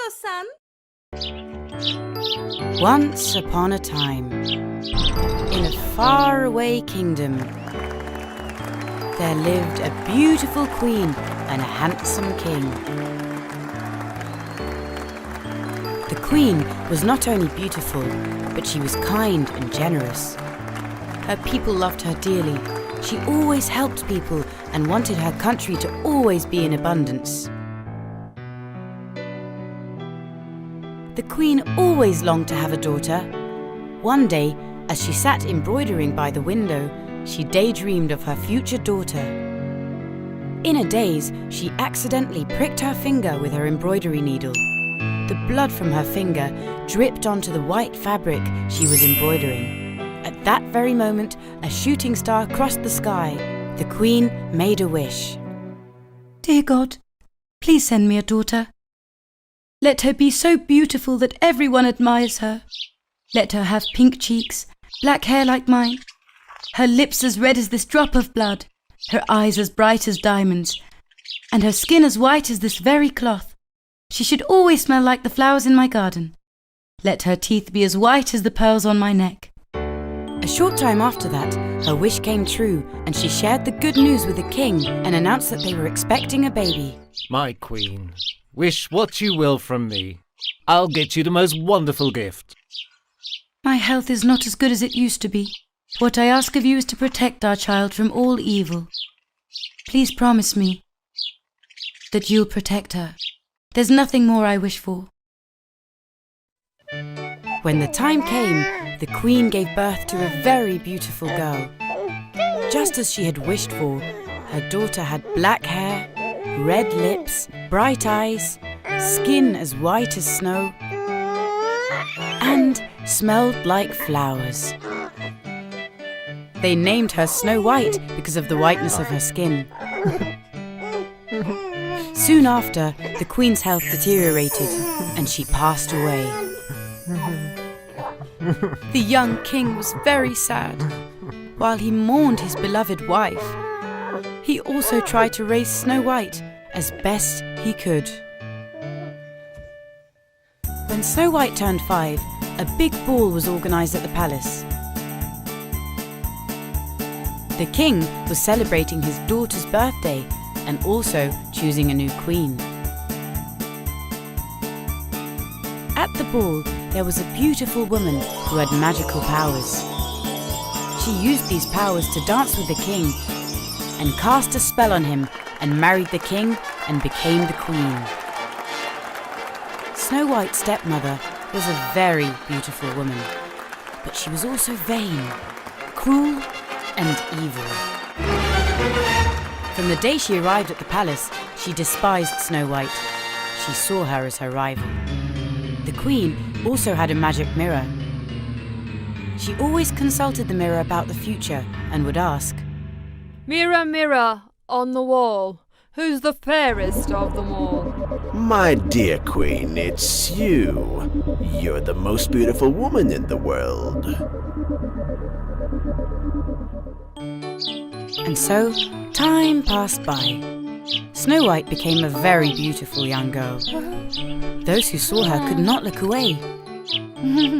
KONDOSAN. Once upon a time, in a faraway kingdom, there lived a beautiful queen and a handsome king. The queen was not only beautiful, but she was kind and generous. Her people loved her dearly. She always helped people and wanted her country to always be in abundance. The queen always longed to have a daughter. One day, as she sat embroidering by the window, she daydreamed of her future daughter. In a daze, she accidentally pricked her finger with her embroidery needle. The blood from her finger dripped onto the white fabric she was embroidering. At that very moment, a shooting star crossed the sky. The queen made a wish. Dear God, please send me a daughter. Let her be so beautiful that everyone admires her. Let her have pink cheeks, black hair like mine, her lips as red as this drop of blood, her eyes as bright as diamonds, and her skin as white as this very cloth. She should always smell like the flowers in my garden. Let her teeth be as white as the pearls on my neck. A short time after that, her wish came true, and she shared the good news with the king and announced that they were expecting a baby. My queen, wish what you will from me. I'll get you the most wonderful gift. My health is not as good as it used to be. What I ask of you is to protect our child from all evil. Please promise me that you'll protect her. There's nothing more I wish for. When the time came, the queen gave birth to a very beautiful girl. Just as she had wished for, her daughter had black hair, red lips, bright eyes, skin as white as snow, and smelled like flowers. They named her SnowWhite because of the whiteness of her skin. Soon after, the queen's health deteriorated and she passed away. The young king was very sad. While he mourned his beloved wife, he also tried to raise SnowWhite as best he could. When SnowWhite turned 5, a big ball was organised at the palace. The king was celebrating his daughter's birthday and also choosing a new queen. At the ball, there was a beautiful woman who had magical powers. She used these powers to dance with the king and cast a spell on him and married the king and became the queen. SnowWhite's stepmother was a very beautiful woman, but she was also vain, cruel, and evil. From the day she arrived at the palace, she despised SnowWhite. She saw her as her rival. The queen also had a magic mirror. She always consulted the mirror about the future and would ask, "Mirror, mirror on the wall, who's the fairest of them all?" My dear queen, it's you. You're the most beautiful woman in the world. And so, time passed by. SnowWhite became a very beautiful young girl. Those who saw her could not look away.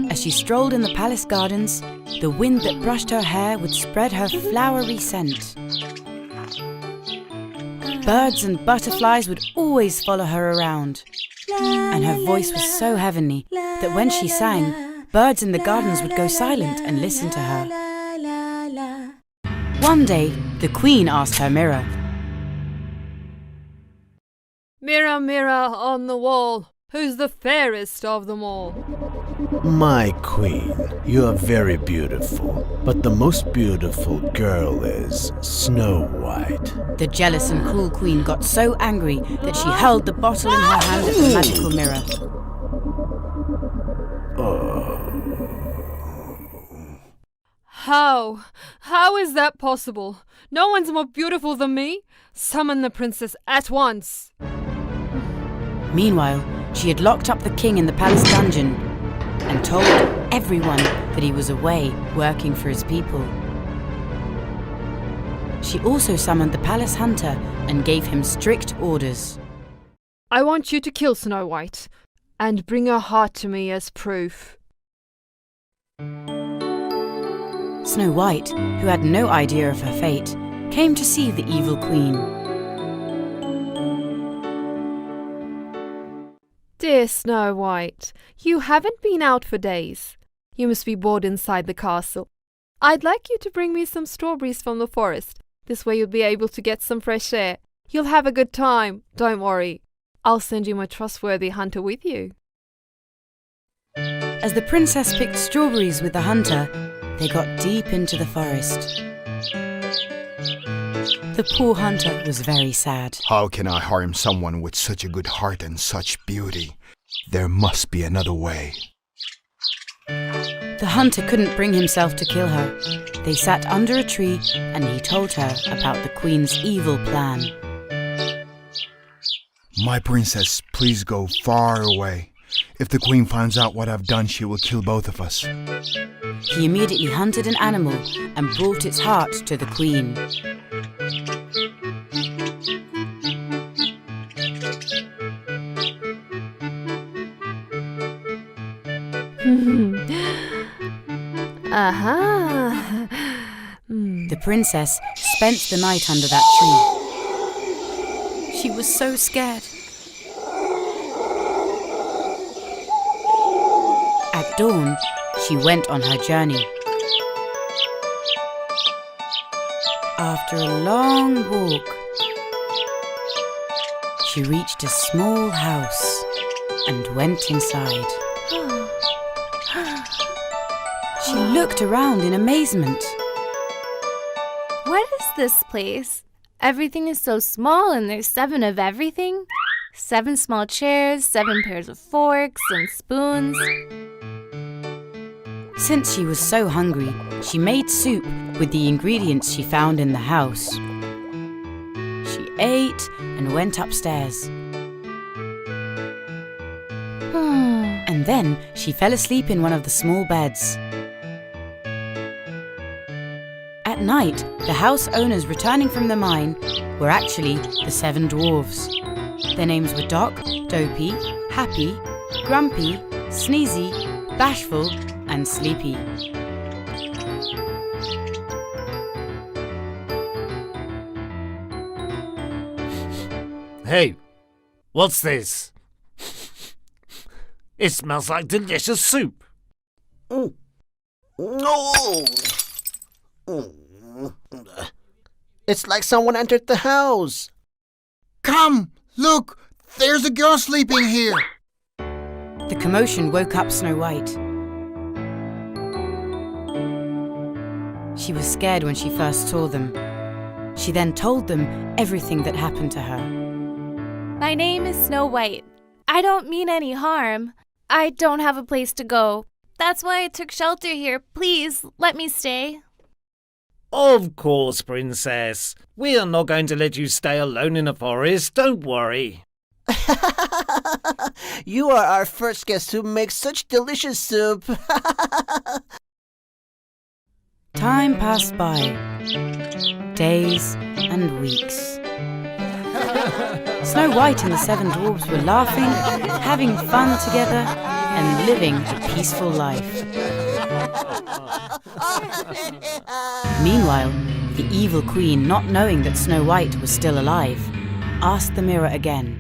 As she strolled in the palace gardens, the wind that brushed her hair would spread her flowery scent. Birds and butterflies would always follow her around. And her voice was so heavenly that when she sang, birds in the gardens would go silent and listen to her. One day, the queen asked her mirror, "Mirror, mirror on the wall, who's the fairest of them all?" My queen, you are very beautiful, but the most beautiful girl is SnowWhite. The jealous and cruel queen got so angry that she hurled the bottle in her hand at the magical mirror. How is that possible? No one's more beautiful than me. Summon the princess at once. Meanwhile, she had locked up the king in the palace dungeon and told everyone that he was away working for his people. She also summoned the palace hunter and gave him strict orders. I want you to kill SnowWhite. and bring her heart to me as proof. Snow White, who had no idea of her fate, came to see the evil queen. Dear Snow White, you haven't been out for days. You must be bored inside the castle. I'd like you to bring me some strawberries from the forest. This way you'll be able to get some fresh air. You'll have a good time, don't worry. I'll send you my trustworthy hunter with you. As the princess picked strawberries with the hunter, they got deep into the forest. The poor hunter was very sad. How can I harm someone with such a good heart and such beauty? There must be another way. The hunter couldn't bring himself to kill her. They sat under a tree and he told her about the queen's evil plan. My princess, please go far away. If the queen finds out what I've done, she will kill both of us. He immediately hunted an animal and brought its heart to the queen. Aha! The princess spent the night under that tree. She was so scared. At dawn, she went on her journey. After a long walk, she reached a small house and went inside. She looked around in amazement. What is this place? Everything is so small and there's 7 of everything. 7 small chairs, 7 pairs of forks and spoons. Since she was so hungry, she made soup with the ingredients she found in the house. She ate and went upstairs. And then she fell asleep in one of the small beds. At night, the house owners returning from the mine were actually the 7 dwarves. Their names were Doc, Dopey, Happy, Grumpy, Sneezy, Bashful, and Sleepy. Hey, what's this? It smells like delicious soup. No! It's like someone entered the house. Come! Look! There's a girl sleeping here! The commotion woke up Snow White. She was scared when she first saw them. She then told them everything that happened to her. My name is Snow White. I don't mean any harm. I don't have a place to go. That's why I took shelter here. Please, let me stay. Of course, Princess. We are not going to let you stay alone in the forest, don't worry. You are our first guest who makes such delicious soup. Time passed by. Days and weeks. Snow White and the 7 dwarves were laughing, having fun together, and living a peaceful life. Meanwhile, the evil queen, not knowing that Snow White was still alive, asked the mirror again.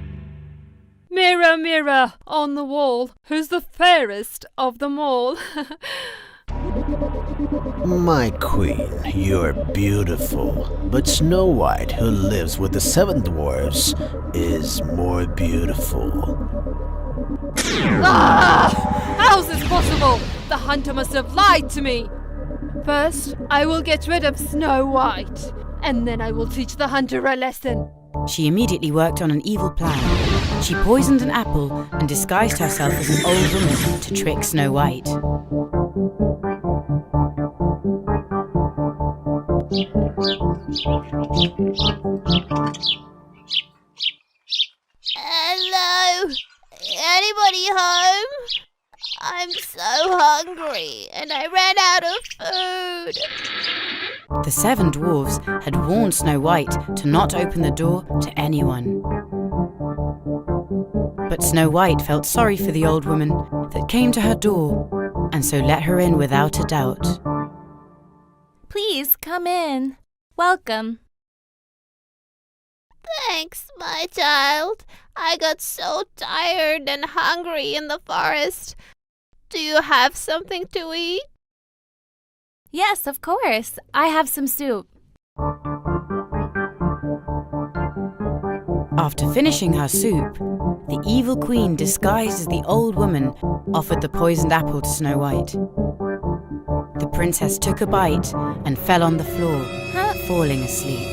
Mirror, mirror on the wall, who's the fairest of them all? My queen, you're beautiful, but Snow White, who lives with the 7 dwarves, is more beautiful. Ah! How's this possible? The hunter must have lied to me. First, I will get rid of Snow White, and then I will teach the hunter a lesson. She immediately worked on an evil plan. She poisoned an apple and disguised herself as an old woman to trick Snow White. Hello? Anybody home? I'm so hungry and I ran out of food. The 7 dwarves had warned Snow White to not open the door to anyone. But Snow White felt sorry for the old woman that came to her door, and so let her in without a doubt. Please come in. Welcome. Thanks, my child. I got so tired and hungry in the forest. Do you have something to eat? Yes, of course. I have some soup. After finishing her soup, the evil queen, disguised as the old woman, offered the poisoned apple to Snow White. The princess took a bite and fell on the floor, falling asleep.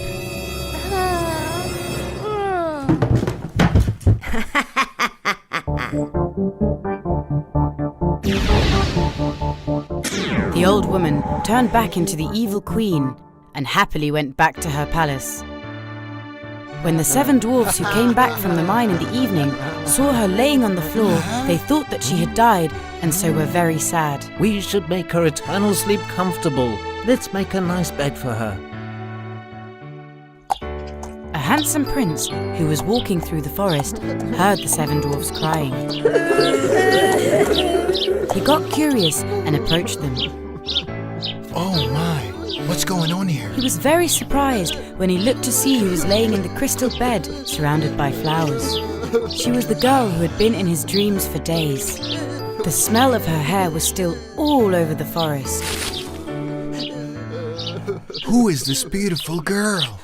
The old woman turned back into the evil queen and happily went back to her palace. When the 7 dwarfs who came back from the mine in the evening saw her laying on the floor, they thought that she had died and so were very sad. We should make her eternal sleep comfortable. Let's make a nice bed for her. A handsome prince who was walking through the forest heard the 7 dwarfs crying. He got curious and approached them. Oh my, what's going on here? He was very surprised when he looked to see who was laying in the crystal bed surrounded by flowers. She was the girl who had been in his dreams for days. The smell of her hair was still all over the forest. Who is this beautiful girl?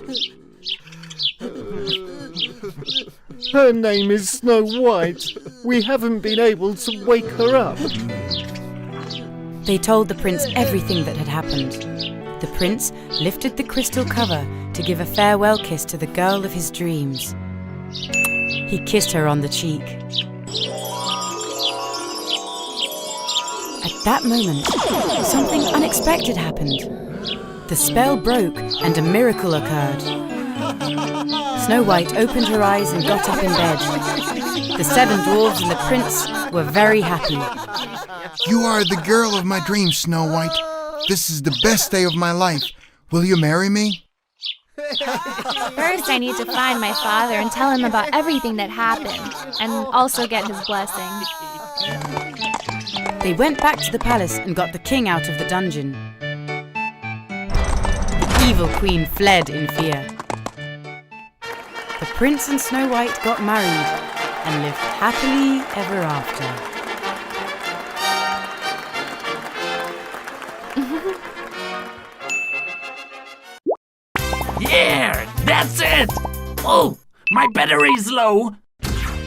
Her name is Snow White. We haven't been able to wake her up. They told the prince everything that had happened. The prince lifted the crystal cover to give a farewell kiss to the girl of his dreams. He kissed her on the cheek. At that moment, something unexpected happened. The spell broke and a miracle occurred. Snow White opened her eyes and got up in bed. The 7 dwarves and the prince were very happy. You are the girl of my dreams, Snow White. This is the best day of my life. Will you marry me? First, I need to find my father and tell him about everything that happened, and also get his blessing. They went back to the palace and got the king out of the dungeon. The evil queen fled in fear. The prince and Snow White got married and lived happily ever after. Yeah, that's it! Oh, my battery's low.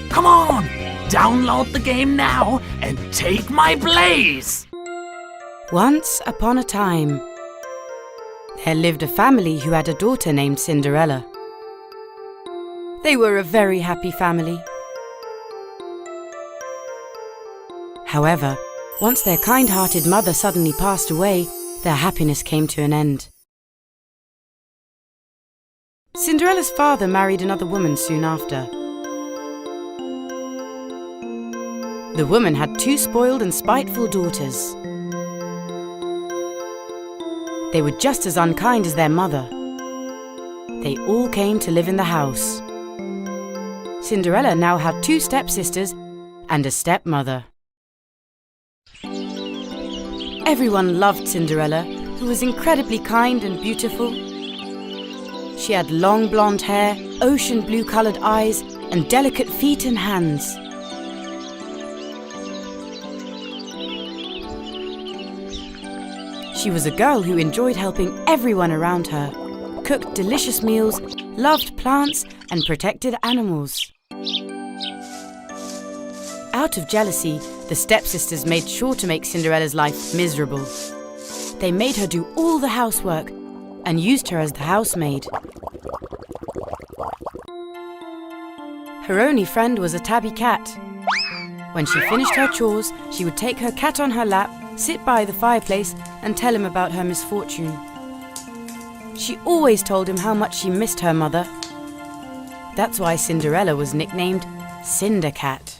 Come on, download the game now and take my place! Once upon a time, there lived a family who had a daughter named Cinderella. They were a very happy family. However, once their kind-hearted mother suddenly passed away, their happiness came to an end. Cinderella's father married another woman soon after. The woman had 2 spoiled and spiteful daughters. They were just as unkind as their mother. They all came to live in the house. Cinderella now had 2 stepsisters and a stepmother. Everyone loved Cinderella, who was incredibly kind and beautiful. She had long blonde hair, ocean blue-coloured eyes, and delicate feet and hands. She was a girl who enjoyed helping everyone around her, cooked delicious meals, loved plants, and protected animals. Out of jealousy, the stepsisters made sure to make Cinderella's life miserable. They made her do all the housework and used her as the housemaid. Her only friend was a tabby cat. When she finished her chores, she would take her cat on her lap, sit by the fireplace, and tell him about her misfortune. She always told him how much she missed her mother. That's why Cinderella was nicknamed Cindercat.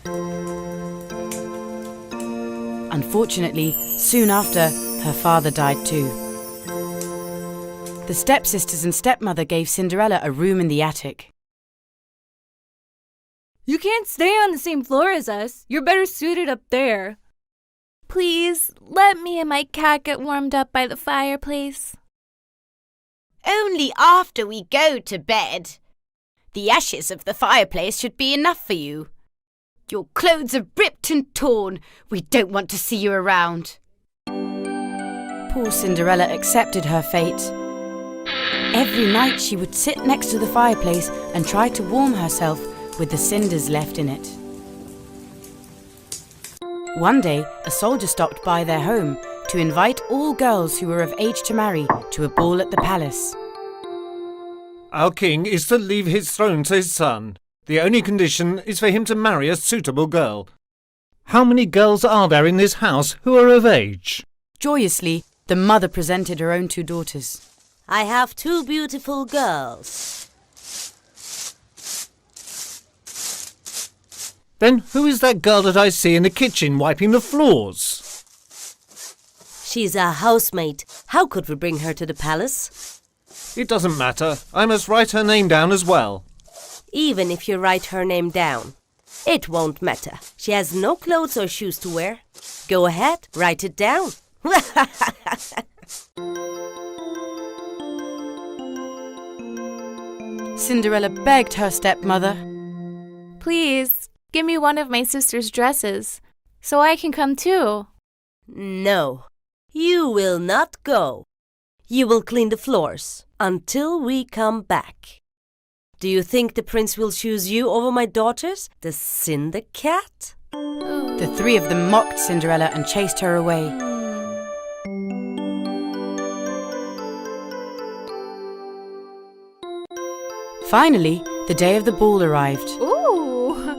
Unfortunately, soon after, her father died too. The stepsisters and stepmother gave Cinderella a room in the attic. You can't stay on the same floor as us. You're better suited up there. Please, let me and my cat get warmed up by the fireplace. Only after we go to bed. The ashes of the fireplace should be enough for you. Your clothes are ripped and torn. We don't want to see you around. Poor Cinderella accepted her fate. Every night she would sit next to the fireplace and try to warm herself with the cinders left in it. One day, a soldier stopped by their home to invite all girls who were of age to marry to a ball at the palace. Our king is to leave his throne to his son. The only condition is for him to marry a suitable girl. How many girls are there in this house who are of age? Joyously, the mother presented her own 2 daughters. I have 2 beautiful girls. Then who is that girl that I see in the kitchen wiping the floors? She's our housemaid. How could we bring her to the palace? It doesn't matter. I must write her name down as well. Even if you write her name down, it won't matter. She has no clothes or shoes to wear. Go ahead, write it down. Cinderella begged her stepmother. Please, give me one of my sister's dresses, so I can come too. No, you will not go. You will clean the floors until we come back. Do you think the prince will choose you over my daughters, the Cinder Cat? The 3 of them mocked Cinderella and chased her away. Finally, the day of the ball arrived. Ooh!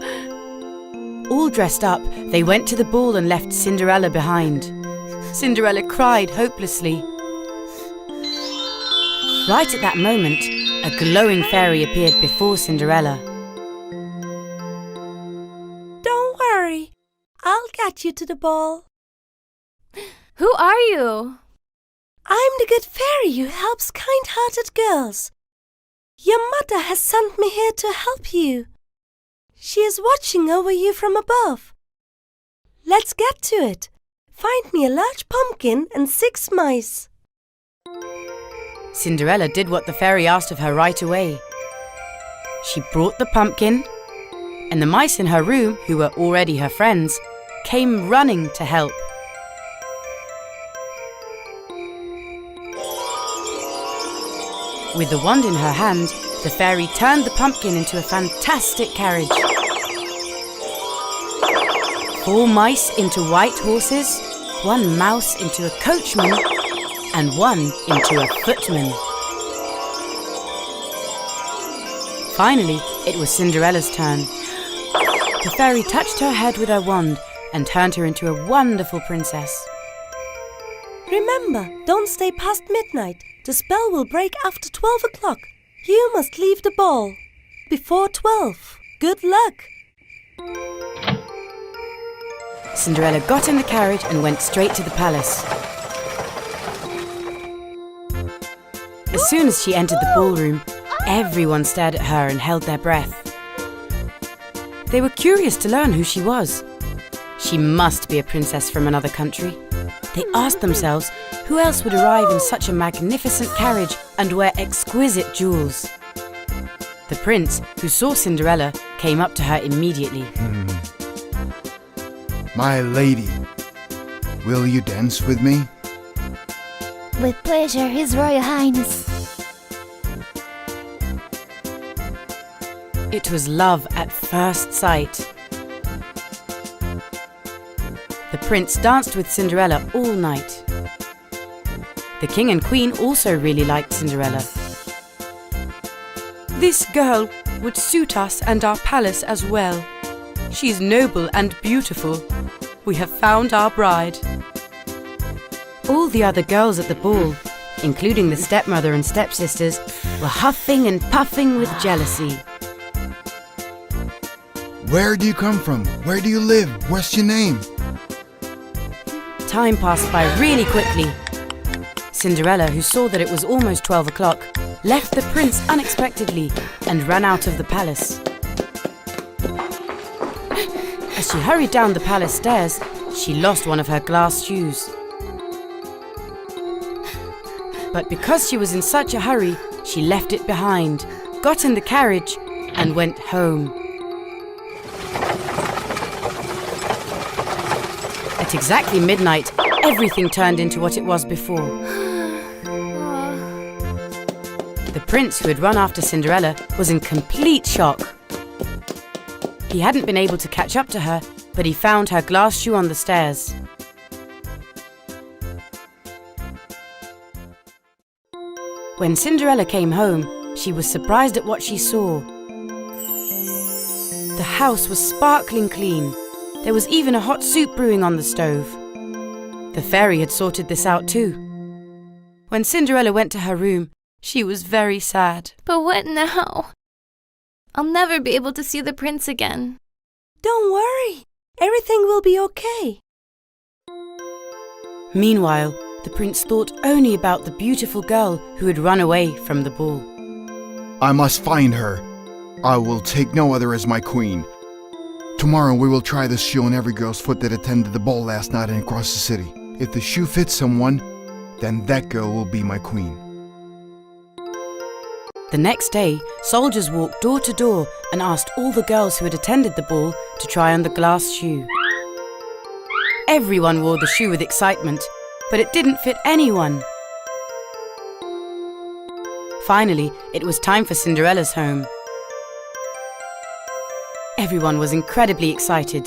All dressed up, they went to the ball and left Cinderella behind. Cinderella cried hopelessly. Right at that moment, a glowing fairy appeared before Cinderella. Don't worry, I'll get you to the ball. Who are you? I'm the good fairy who helps kind-hearted girls. Your mother has sent me here to help you. She is watching over you from above. Let's get to it. Find me a large pumpkin and 6 mice. Cinderella did what the fairy asked of her right away. She brought the pumpkin, and the mice in her room, who were already her friends, came running to help. With the wand in her hand, the fairy turned the pumpkin into a fantastic carriage. 4 mice into white horses, 1 mouse into a coachman, and 1 into a footman. Finally, it was Cinderella's turn. The fairy touched her head with her wand and turned her into a wonderful princess. Remember, don't stay past midnight. The spell will break after 12 o'clock. You must leave the ball before 12. Good luck. Cinderella got in the carriage and went straight to the palace. As soon as she entered the ballroom, everyone stared at her and held their breath. They were curious to learn who she was. She must be a princess from another country. They asked themselves who else would arrive in such a magnificent carriage and wear exquisite jewels. The prince, who saw Cinderella, came up to her immediately. My lady, will you dance with me? With pleasure, His Royal Highness. It was love at first sight. The prince danced with Cinderella all night. The king and queen also really liked Cinderella. This girl would suit us and our palace as well. She's noble and beautiful. We have found our bride. All the other girls at the ball, including the stepmother and stepsisters, were huffing and puffing with jealousy. Where do you come from? Where do you live? What's your name? Time passed by really quickly. Cinderella, who saw that it was almost 12 o'clock, left the prince unexpectedly and ran out of the palace. As she hurried down the palace stairs, she lost one of her glass shoes. But because she was in such a hurry, she left it behind, got in the carriage, and went home. At exactly midnight, everything turned into what it was before. The prince who had run after Cinderella was in complete shock. He hadn't been able to catch up to her, but he found her glass shoe on the stairs. When Cinderella came home, she was surprised at what she saw. The house was sparkling clean. There was even a hot soup brewing on the stove. The fairy had sorted this out too. When Cinderella went to her room, she was very sad. But what now? I'll never be able to see the prince again. Don't worry. Everything will be okay. Meanwhile, the prince thought only about the beautiful girl who had run away from the ball. I must find her. I will take no other as my queen. Tomorrow we will try this shoe on every girl's foot that attended the ball last night and across the city. If the shoe fits someone, then that girl will be my queen. The next day, soldiers walked door to door and asked all the girls who had attended the ball to try on the glass shoe. Everyone wore the shoe with excitement, but it didn't fit anyone. Finally, it was time for Cinderella's home. Everyone was incredibly excited.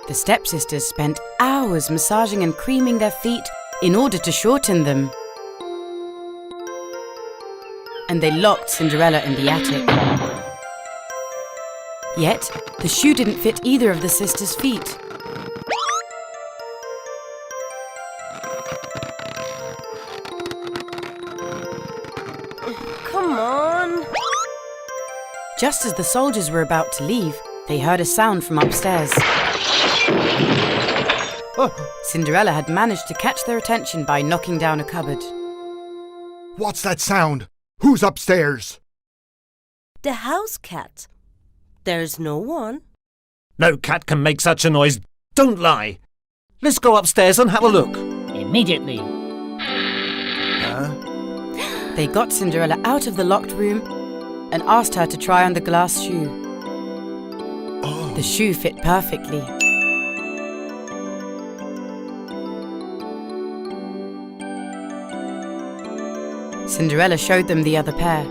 The stepsisters spent hours massaging and creaming their feet in order to shorten them. And they locked Cinderella in the attic. Yet, the shoe didn't fit either of the sisters' feet. Come on. Just as the soldiers were about to leave, they heard a sound from upstairs. Cinderella had managed to catch their attention by knocking down a cupboard. What's that sound? Who's upstairs? The house cat. There's no one. No cat can make such a noise. Don't lie. Let's go upstairs and have a look. Immediately. Huh? They got Cinderella out of the locked room and asked her to try on the glass shoe. Oh. The shoe fit perfectly. Cinderella showed them the other pair.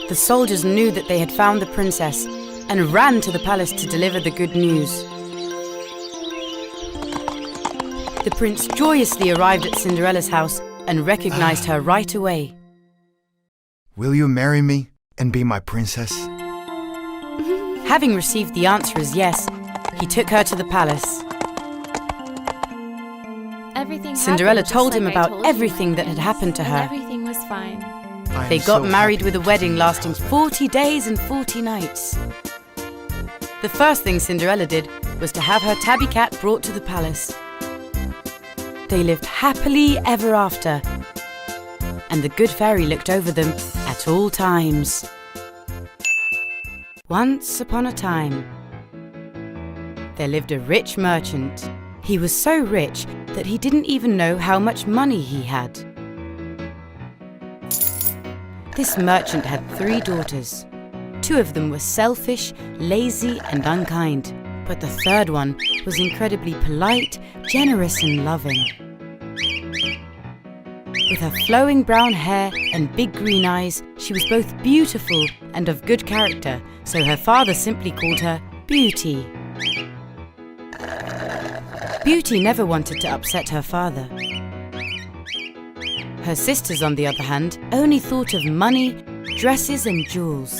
The soldiers knew that they had found the princess and ran to the palace to deliver the good news. The prince joyously arrived at Cinderella's house and recognized her right away. Will you marry me and be my princess? Having received the answer as yes, he took her to the palace. Cinderella told him about everything that had happened to her. Everything was fine. They got married with a wedding lasting 40 days and 40 nights. The first thing Cinderella did was to have her tabby cat brought to the palace. They lived happily ever after, and the good fairy looked over them at all times. Once upon a time, there lived a rich merchant. He was so rich that he didn't even know how much money he had. This merchant had 3 daughters. 2 of them were selfish, lazy, and unkind, but the third one was incredibly polite, generous, and loving. With her flowing brown hair and big green eyes, she was both beautiful and of good character, so her father simply called her Beauty. Beauty never wanted to upset her father. Her sisters, on the other hand, only thought of money, dresses, and jewels.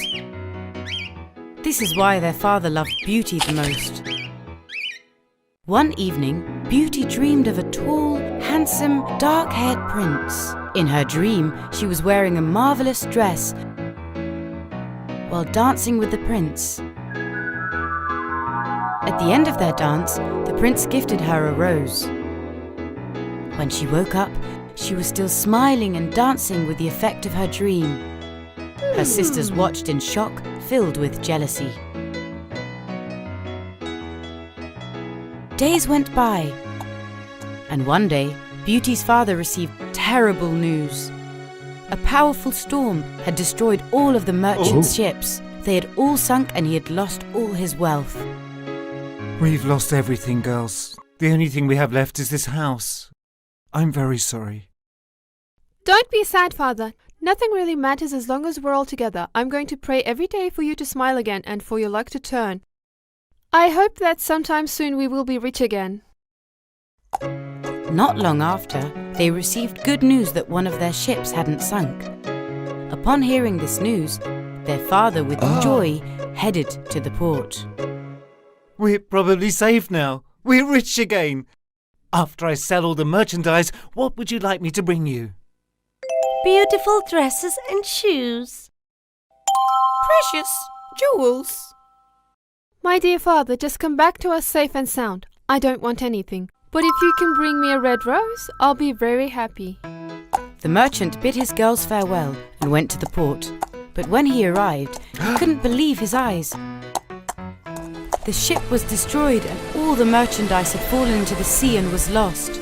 This is why their father loved Beauty the most. One evening, Beauty dreamed of a tall, handsome, dark-haired prince. In her dream, she was wearing a marvelous dress while dancing with the prince. At the end of their dance, the prince gifted her a rose. When she woke up, she was still smiling and dancing with the effect of her dream. Her sisters watched in shock, filled with jealousy. Days went by, and one day, Beauty's father received terrible news. A powerful storm had destroyed all of the merchant's ships. They had all sunk and he had lost all his wealth. We've lost everything, girls. The only thing we have left is this house. I'm very sorry. Don't be sad, Father. Nothing really matters as long as we're all together. I'm going to pray every day for you to smile again and for your luck to turn. I hope that sometime soon we will be rich again. Not long after, they received good news that one of their ships hadn't sunk. Upon hearing this news, their father, with joy, headed to the port. We're probably safe now. We're rich again. After I sell all the merchandise, what would you like me to bring you? Beautiful dresses and shoes. Precious jewels. My dear father, just come back to us safe and sound. I don't want anything. But if you can bring me a red rose, I'll be very happy. The merchant bid his girls farewell and went to the port. But when he arrived, he couldn't believe his eyes. The ship was destroyed and all the merchandise had fallen into the sea and was lost.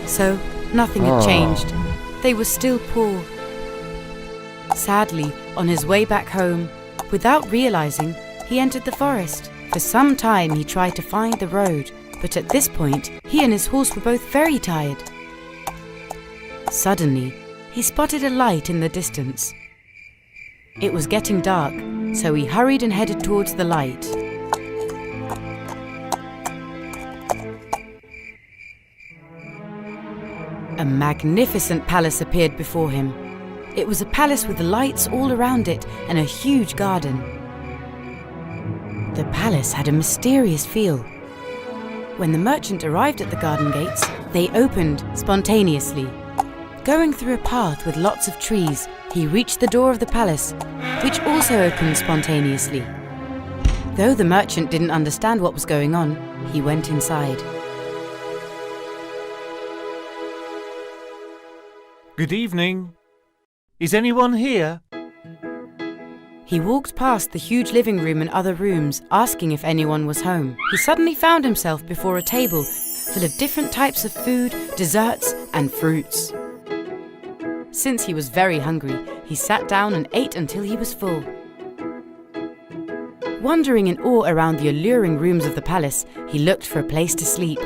So, nothing had changed. They were still poor. Sadly, on his way back home, without realizing, he entered the forest. For some time he tried to find the road, but at this point, he and his horse were both very tired. Suddenly, he spotted a light in the distance. It was getting dark, so he hurried and headed towards the light. A magnificent palace appeared before him. It was a palace with lights all around it and a huge garden. The palace had a mysterious feel. When the merchant arrived at the garden gates, they opened spontaneously. Going through a path with lots of trees, he reached the door of the palace, which also opened spontaneously. Though the merchant didn't understand what was going on, he went inside. Good evening. Is anyone here? He walked past the huge living room and other rooms, asking if anyone was home. He suddenly found himself before a table full of different types of food, desserts, and fruits. Since he was very hungry, he sat down and ate until he was full. Wandering in awe around the alluring rooms of the palace, he looked for a place to sleep.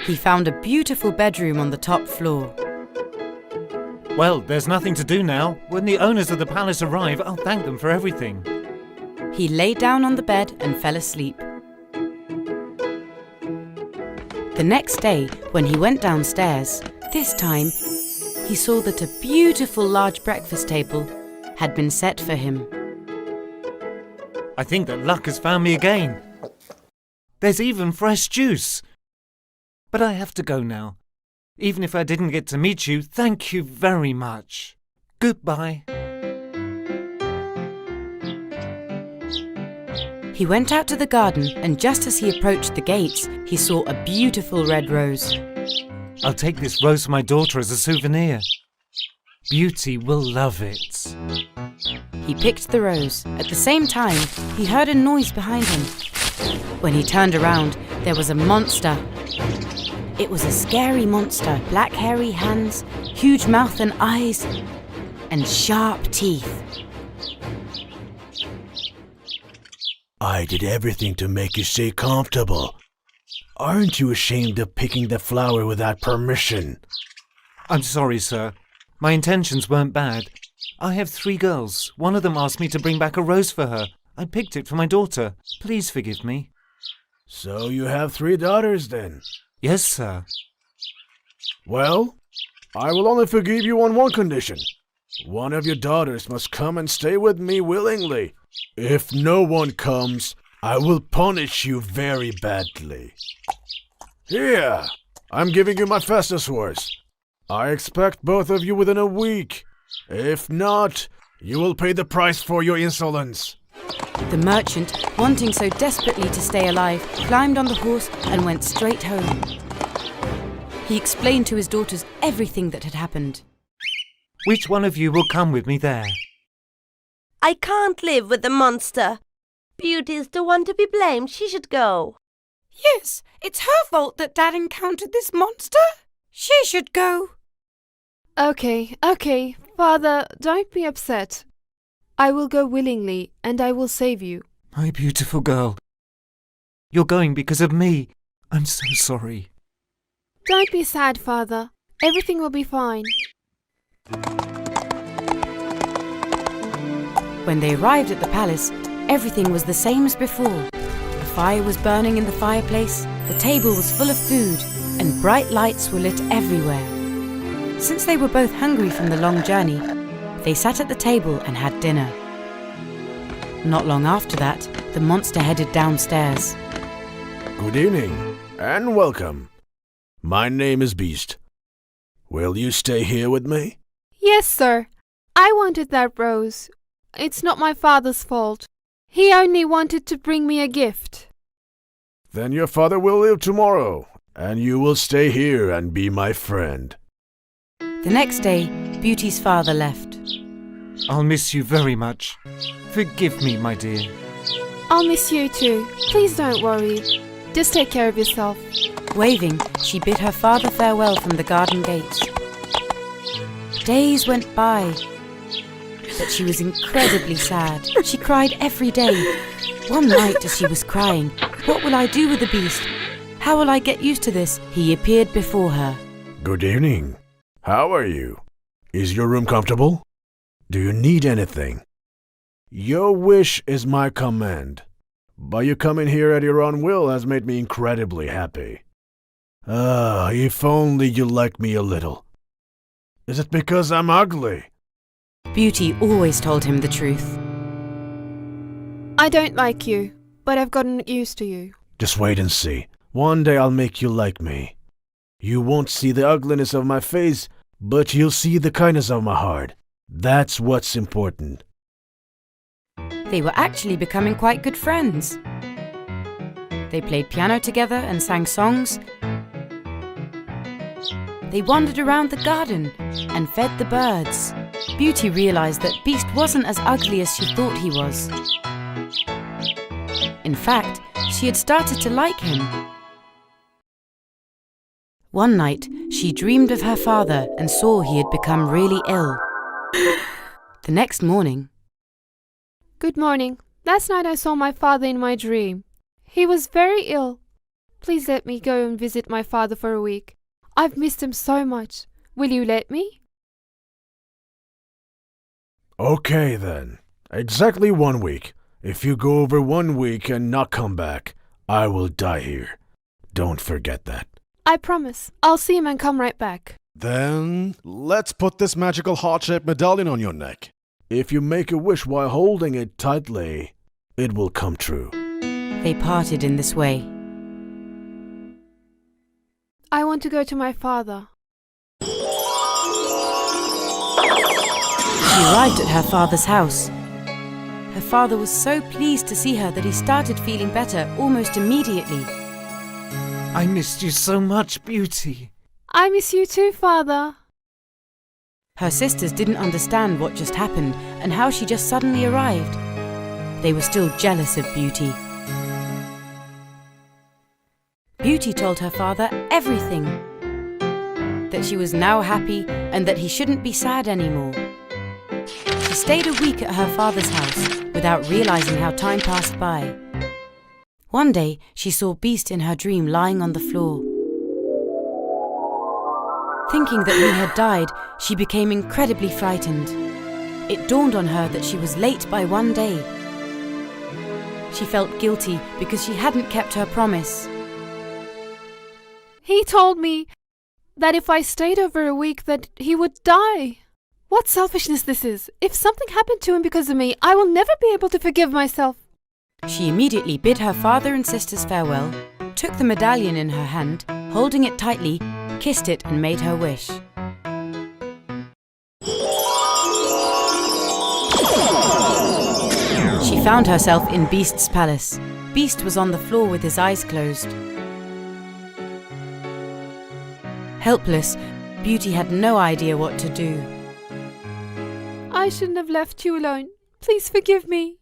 He found a beautiful bedroom on the top floor. Well, there's nothing to do now. When the owners of the palace arrive, I'll thank them for everything. He lay down on the bed and fell asleep. The next day, when he went downstairs, this time, he saw that a beautiful large breakfast table had been set for him. I think that luck has found me again. There's even fresh juice. But I have to go now. Even if I didn't get to meet you, thank you very much. Goodbye. He went out to the garden, and just as he approached the gates, he saw a beautiful red rose. I'll take this rose for my daughter as a souvenir. Beauty will love it. He picked the rose. At the same time, he heard a noise behind him. When he turned around, there was a monster. It was a scary monster, black hairy hands, huge mouth and eyes, and sharp teeth. I did everything to make you stay comfortable. Aren't you ashamed of picking the flower without permission? I'm sorry, sir. My intentions weren't bad. I have 3 girls. One of them asked me to bring back a rose for her. I picked it for my daughter. Please forgive me. So you have 3 daughters then? Yes, sir. Well, I will only forgive you on one condition. One of your daughters must come and stay with me willingly. If no one comes, I will punish you very badly. Here, I'm giving you my fastest horse. I expect both of you within a week. If not, you will pay the price for your insolence. The merchant, wanting so desperately to stay alive, climbed on the horse and went straight home. He explained to his daughters everything that had happened. Which one of you will come with me there? I can't live with the monster. Beauty is the one to be blamed. She should go. Yes, it's her fault that Dad encountered this monster. She should go. Okay, Father, don't be upset. I will go willingly, and I will save you. My beautiful girl. You're going because of me. I'm so sorry. Don't be sad, Father. Everything will be fine. When they arrived at the palace, everything was the same as before. The fire was burning in the fireplace, the table was full of food, and bright lights were lit everywhere. Since they were both hungry from the long journey, they sat at the table and had dinner. Not long after that, the monster headed downstairs. Good evening, and welcome. My name is Beast. Will you stay here with me? Yes, sir. I wanted that rose. It's not my father's fault. He only wanted to bring me a gift. Then your father will leave tomorrow, and you will stay here and be my friend. The next day, Beauty's father left. I'll miss you very much. Forgive me, my dear. I'll miss you too. Please don't worry. Just take care of yourself. Waving, she bid her father farewell from the garden gates. Days went by, but she was incredibly sad. She cried every day. One night as she was crying, "What will I do with the beast? How will I get used to this?" he appeared before her. Good evening. How are you? Is your room comfortable? Do you need anything? Your wish is my command. But you coming here at your own will has made me incredibly happy. If only you liked me a little. Is it because I'm ugly? Beauty always told him the truth. I don't like you, but I've gotten used to you. Just wait and see. One day I'll make you like me. You won't see the ugliness of my face, but you'll see the kindness of my heart. That's what's important. They were actually becoming quite good friends. They played piano together and sang songs. They wandered around the garden and fed the birds. Beauty realized that Beast wasn't as ugly as she thought he was. In fact, she had started to like him. One night, she dreamed of her father and saw he had become really ill. The next morning, Good morning. Last night I saw my father in my dream. He was very ill. Please let me go and visit my father for a week. I've missed him so much. Will you let me? Okay then. Exactly 1 week. If you go over 1 week and not come back, I will die here. Don't forget that. I promise. I'll see him and come right back. Then, let's put this magical heart-shaped medallion on your neck. If you make a wish while holding it tightly, it will come true. they parted in this way. I want to go to my father. She arrived at her father's house. Her father was so pleased to see her that he started feeling better almost immediately. I missed you so much, Beauty. I miss you too, Father. Her sisters didn't understand what just happened and how she just suddenly arrived. They were still jealous of Beauty. Beauty told her father everything. That she was now happy and that he shouldn't be sad anymore. She stayed a week at her father's house without realizing how time passed by. One day, she saw Beast in her dream lying on the floor. Thinking that he had died, she became incredibly frightened. It dawned on her that she was late by one day. She felt guilty because she hadn't kept her promise. He told me that if I stayed over a week that he would die. What selfishness this is! If something happened to him because of me, I will never be able to forgive myself. She immediately bid her father and sisters farewell, took the medallion in her hand, holding it tightly, kissed it and made her wish. She found herself in Beast's palace. Beast was on the floor with his eyes closed. Helpless, Beauty had no idea what to do. I shouldn't have left you alone. Please forgive me.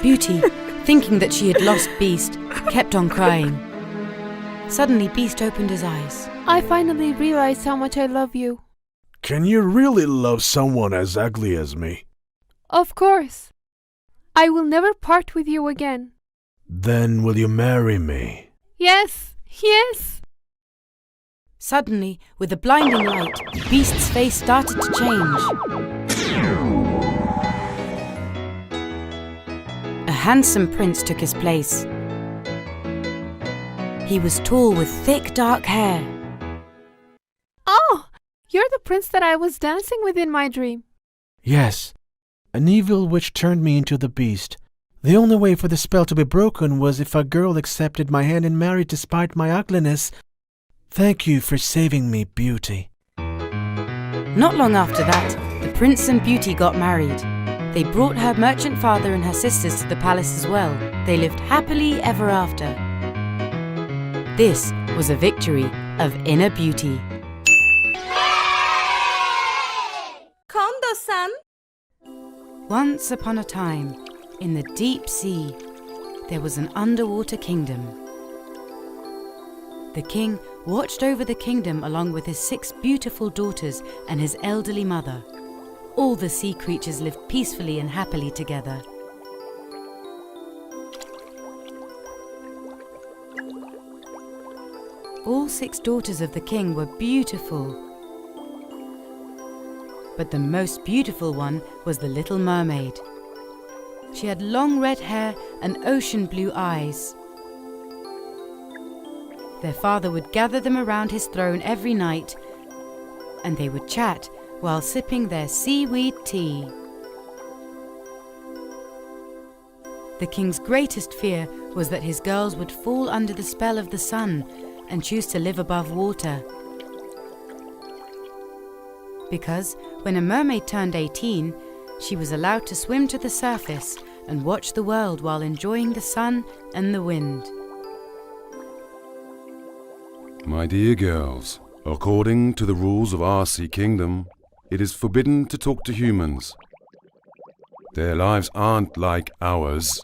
Beauty, thinking that she had lost Beast, kept on crying. Suddenly, Beast opened his eyes. I finally realized how much I love you. Can you really love someone as ugly as me? Of course. I will never part with you again. Then will you marry me? Yes, yes. Suddenly, with a blinding light, Beast's face started to change. A handsome prince took his place. He was tall with thick dark hair. Oh, you're the prince that I was dancing with in my dream. Yes. An evil witch turned me into the beast. The only way for the spell to be broken was if a girl accepted my hand and married despite my ugliness. Thank you for saving me, Beauty. Not long after that, the prince and Beauty got married. They brought her merchant father and her sisters to the palace as well. They lived happily ever after. This was a victory of inner beauty. Kondosan! Once upon a time, in the deep sea, there was an underwater kingdom. The king watched over the kingdom along with his 6 beautiful daughters and his elderly mother. All the sea creatures lived peacefully and happily together. All 6 daughters of the king were beautiful. But the most beautiful one was the Little Mermaid. She had long red hair and ocean blue eyes. Their father would gather them around his throne every night, and they would chat while sipping their seaweed tea. The king's greatest fear was that his girls would fall under the spell of the sun and choose to live above water. Because when a mermaid turned 18, she was allowed to swim to the surface and watch the world while enjoying the sun and the wind. My dear girls, according to the rules of our sea kingdom, it is forbidden to talk to humans. Their lives aren't like ours.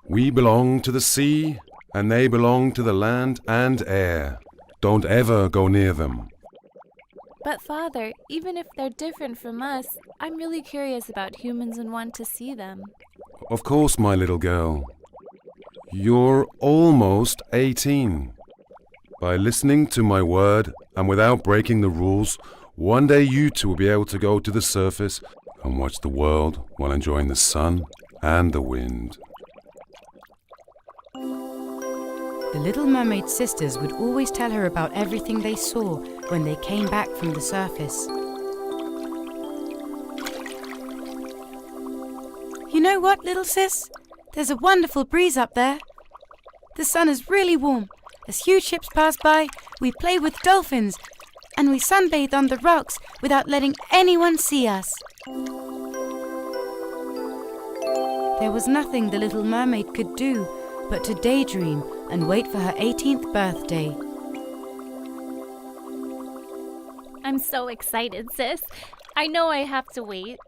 We belong to the sea, and they belong to the land and air. Don't ever go near them. But Father, even if they're different from us, I'm really curious about humans and want to see them. Of course, my little girl. You're almost 18. By listening to my word and without breaking the rules, one day you two will be able to go to the surface and watch the world while enjoying the sun and the wind. The Little Mermaid sisters would always tell her about everything they saw when they came back from the surface. You know what, little sis? There's a wonderful breeze up there. The sun is really warm. As huge ships pass by, we play with dolphins, and we sunbathe on the rocks without letting anyone see us. There was nothing the Little Mermaid could do but to daydream and wait for her 18th birthday. I'm so excited, sis. I know I have to wait.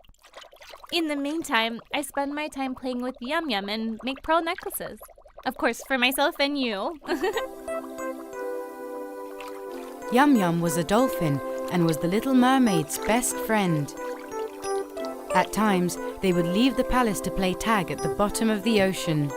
In the meantime, I spend my time playing with Yum Yum and make pearl necklaces. Of course, for myself and you. Yum Yum was a dolphin and was the Little Mermaid's best friend. At times, they would leave the palace to play tag at the bottom of the ocean.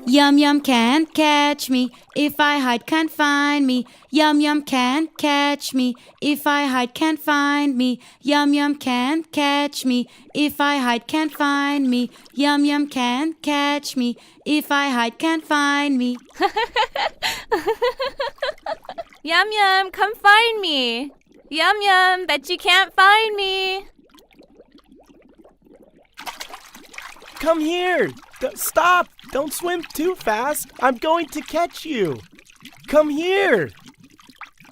Yum Yum can't catch me. If I hide, can't find me. Yum Yum can't catch me. If I hide, can't find me. Yum Yum can't catch me. If I hide, can't find me. Yum Yum can't catch me. If I hide, can't find me. Yum Yum, come find me. Yum Yum, bet you can't find me. Come here! Stop! Don't swim too fast! I'm going to catch you! Come here!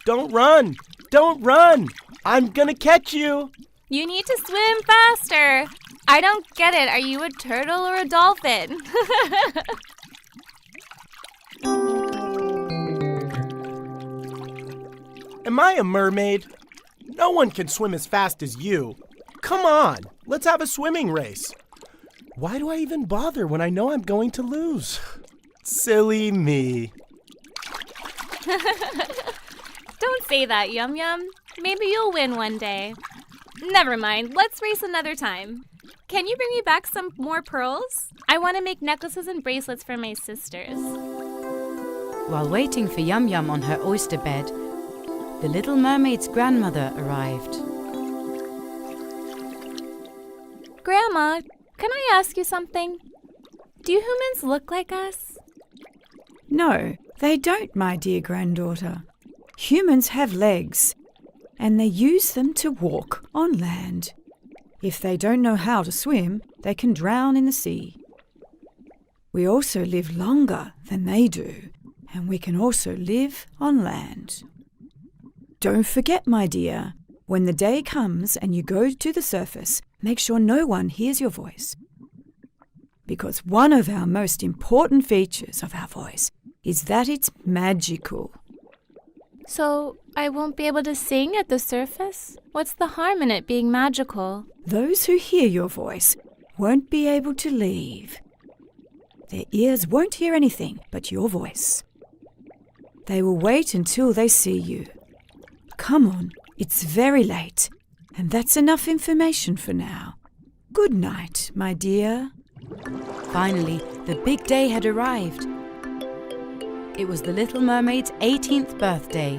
Don't run! Don't run! I'm gonna catch you! You need to swim faster. I don't get it. Are you a turtle or a dolphin? Am I a mermaid? No one can swim as fast as you. Come on, let's have a swimming race. Why do I even bother when I know I'm going to lose? Silly me. Don't say that, Yum Yum. Maybe you'll win one day. Never mind, let's race another time. Can you bring me back some more pearls? I want to make necklaces and bracelets for my sisters. While waiting for Yum Yum on her oyster bed, the Little Mermaid's grandmother arrived. Grandma, can I ask you something? Do humans look like us? No, they don't, my dear granddaughter. Humans have legs, and they use them to walk on land. If they don't know how to swim, they can drown in the sea. We also live longer than they do, and we can also live on land. Don't forget, my dear, when the day comes and you go to the surface, make sure no one hears your voice. Because one of our most important features of our voice is that it's magical. So, I won't be able to sing at the surface? What's the harm in it being magical? Those who hear your voice won't be able to leave. Their ears won't hear anything but your voice. They will wait until they see you. Come on, it's very late, and that's enough information for now. Good night, my dear. Finally, the big day had arrived. It was the Little Mermaid's 18th birthday.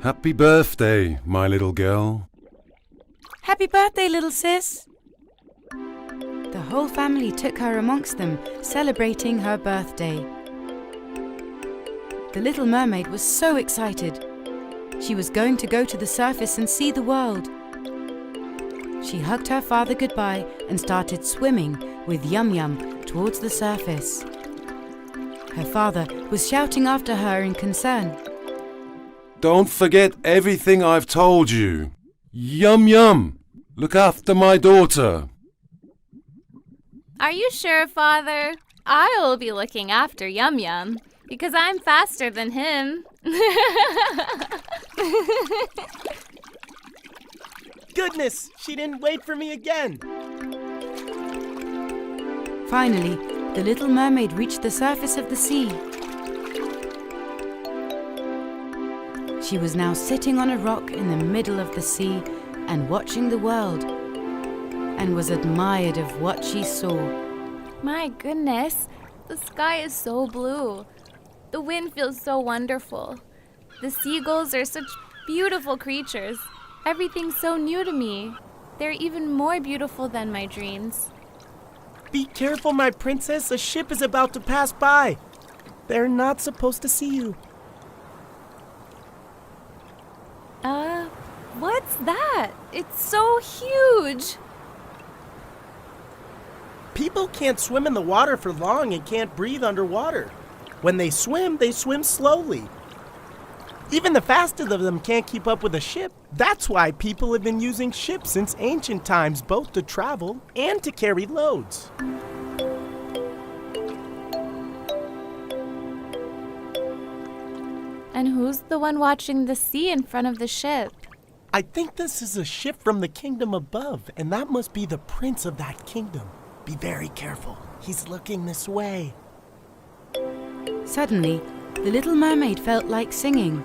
Happy birthday, my little girl. Happy birthday, little sis! The whole family took her amongst them, celebrating her birthday. The Little Mermaid was so excited. She was going to go to the surface and see the world. She hugged her father goodbye and started swimming with Yum Yum towards the surface. Her father was shouting after her in concern. Don't forget everything I've told you. Yum Yum, look after my daughter. Are you sure, Father? I will be looking after Yum Yum, because I'm faster than him. Goodness, she didn't wait for me again. Finally, the Little Mermaid reached the surface of the sea. She was now sitting on a rock in the middle of the sea and watching the world, and was admired of what she saw. My goodness, the sky is so blue. The wind feels so wonderful. The seagulls are such beautiful creatures. Everything's so new to me. They're even more beautiful than my dreams. Be careful, my princess. A ship is about to pass by. They're not supposed to see you. What's that? It's so huge. People can't swim in the water for long and can't breathe underwater. When they swim slowly. Even the fastest of them can't keep up with a ship. That's why people have been using ships since ancient times, both to travel and to carry loads. And who's the one watching the sea in front of the ship? I think this is a ship from the kingdom above, and that must be the prince of that kingdom. Be very careful. He's looking this way. Suddenly, the Little Mermaid felt like singing.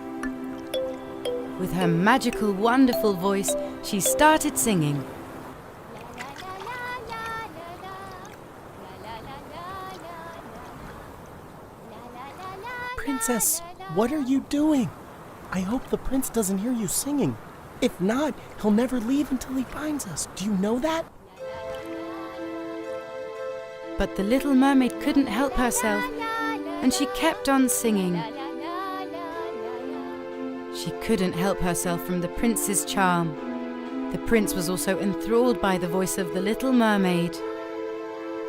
With her magical, wonderful voice, she started singing. Princess, what are you doing? I hope the prince doesn't hear you singing. If not, he'll never leave until he finds us. Do you know that? But the Little Mermaid couldn't help herself, and she kept on singing. She couldn't help herself from the prince's charm. The prince was also enthralled by the voice of the Little Mermaid.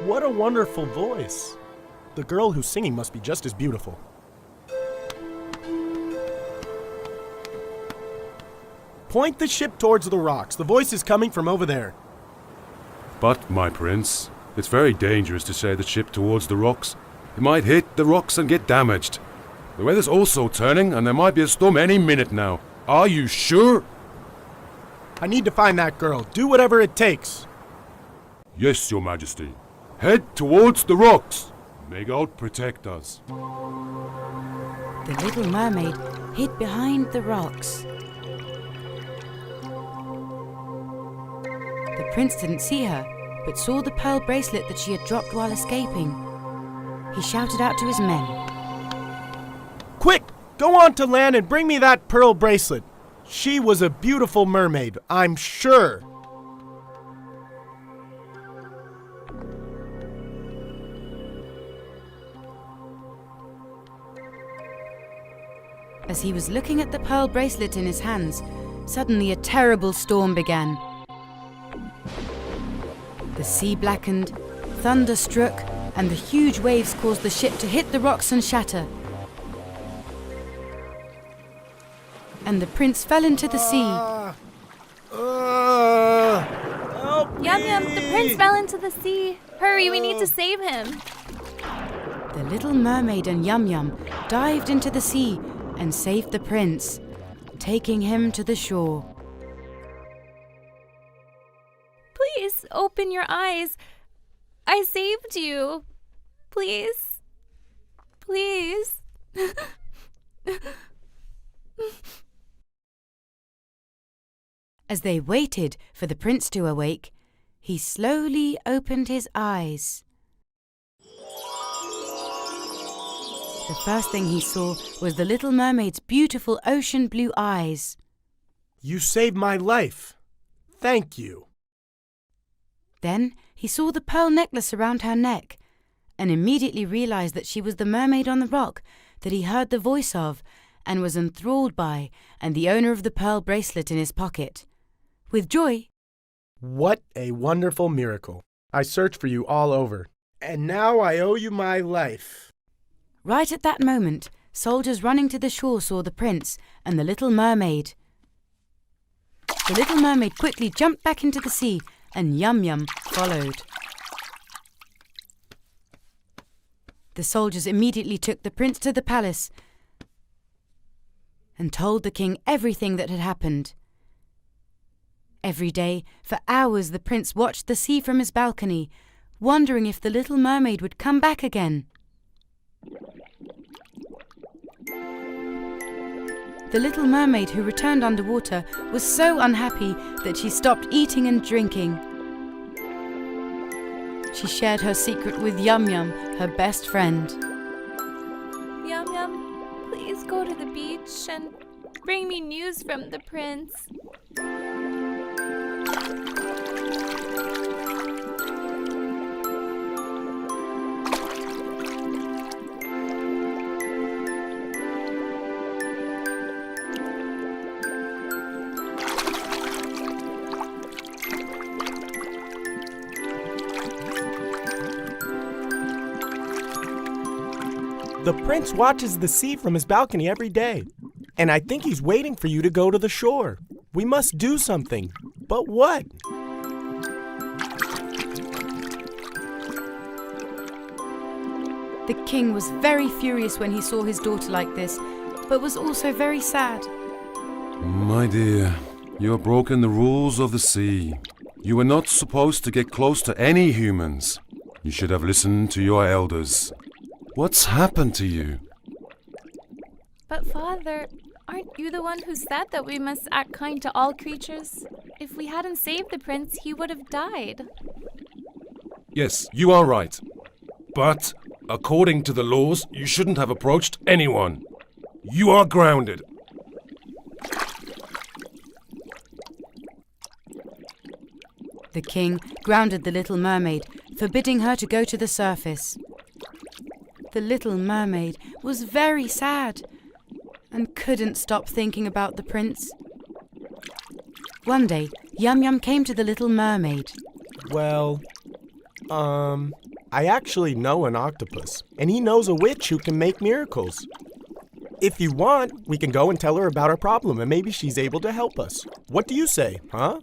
What a wonderful voice. The girl who's singing must be just as beautiful. Point the ship towards the rocks. The voice is coming from over there. But, my prince, it's very dangerous to sail the ship towards the rocks. It might hit the rocks and get damaged. The weather's also turning and there might be a storm any minute now. Are you sure? I need to find that girl. Do whatever it takes. Yes, Your Majesty. Head towards the rocks. May God protect us. The Little Mermaid hid behind the rocks. The prince didn't see her, but saw the pearl bracelet that she had dropped while escaping. He shouted out to his men. Quick! Go on to land and bring me that pearl bracelet. She was a beautiful mermaid, I'm sure. As he was looking at the pearl bracelet in his hands, suddenly a terrible storm began. The sea blackened, thunder struck, and the huge waves caused the ship to hit the rocks and shatter. And the prince fell into the sea. Yum Yum, the prince fell into the sea. Hurry, we need to save him. The Little Mermaid and Yum Yum dived into the sea and saved the prince, taking him to the shore. Please, open your eyes. I saved you. Please. Please. As they waited for the prince to awake, he slowly opened his eyes. The first thing he saw was the Little Mermaid's beautiful ocean blue eyes. You saved my life. Thank you. Then he saw the pearl necklace around her neck and immediately realized that she was the mermaid on the rock that he heard the voice of and was enthralled by, and the owner of the pearl bracelet in his pocket. With joy, What a wonderful miracle. I searched for you all over, and now I owe you my life. right at that moment, soldiers running to the shore saw the prince and the Little Mermaid. The Little Mermaid quickly jumped back into the sea, and Yum Yum followed. The soldiers immediately took the prince to the palace and told the king everything that had happened. Every day, for hours, the prince watched the sea from his balcony, wondering if the Little Mermaid would come back again. The Little Mermaid, who returned underwater, was so unhappy that she stopped eating and drinking. She shared her secret with Yum Yum, her best friend. Yum Yum, please go to the beach and bring me news from the prince. The prince watches the sea from his balcony every day, and I think he's waiting for you to go to the shore. We must do something. But what? The king was very furious when he saw his daughter like this, but was also very sad. My dear, you have broken the rules of the sea. You were not supposed to get close to any humans. You should have listened to your elders. What's happened to you? But Father, aren't you the one who said that we must act kind to all creatures? If we hadn't saved the prince, he would have died. Yes, you are right. But, according to the laws, you shouldn't have approached anyone. You are grounded. The king grounded the Little Mermaid, forbidding her to go to the surface. The Little Mermaid was very sad and couldn't stop thinking about the prince. One day, Yum Yum came to the Little Mermaid. Well, I actually know an octopus, and he knows a witch who can make miracles. If you want, we can go and tell her about our problem, and maybe she's able to help us. What do you say, huh?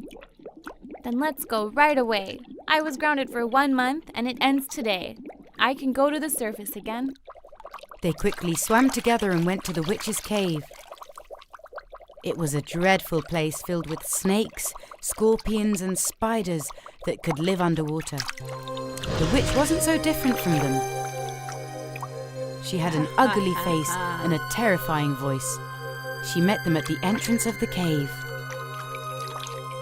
Then let's go right away. I was grounded for 1 month, and it ends today. I can go to the surface again. They quickly swam together and went to the witch's cave. It was a dreadful place filled with snakes, scorpions and spiders that could live underwater. The witch wasn't so different from them. She had an ugly face and a terrifying voice. She met them at the entrance of the cave.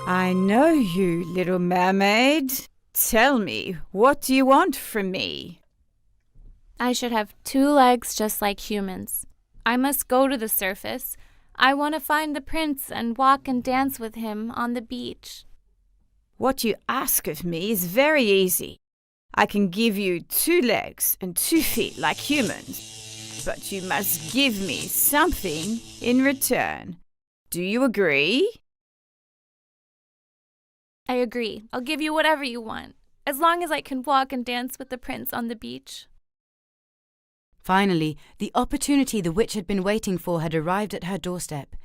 I know you, Little Mermaid. Tell me, what do you want from me? I should have 2 legs just like humans. I must go to the surface. I want to find the prince and walk and dance with him on the beach. What you ask of me is very easy. I can give you 2 legs and 2 feet like humans, but you must give me something in return. Do you agree? I agree. I'll give you whatever you want, as long as I can walk and dance with the prince on the beach. Finally, the opportunity the witch had been waiting for had arrived at her doorstep.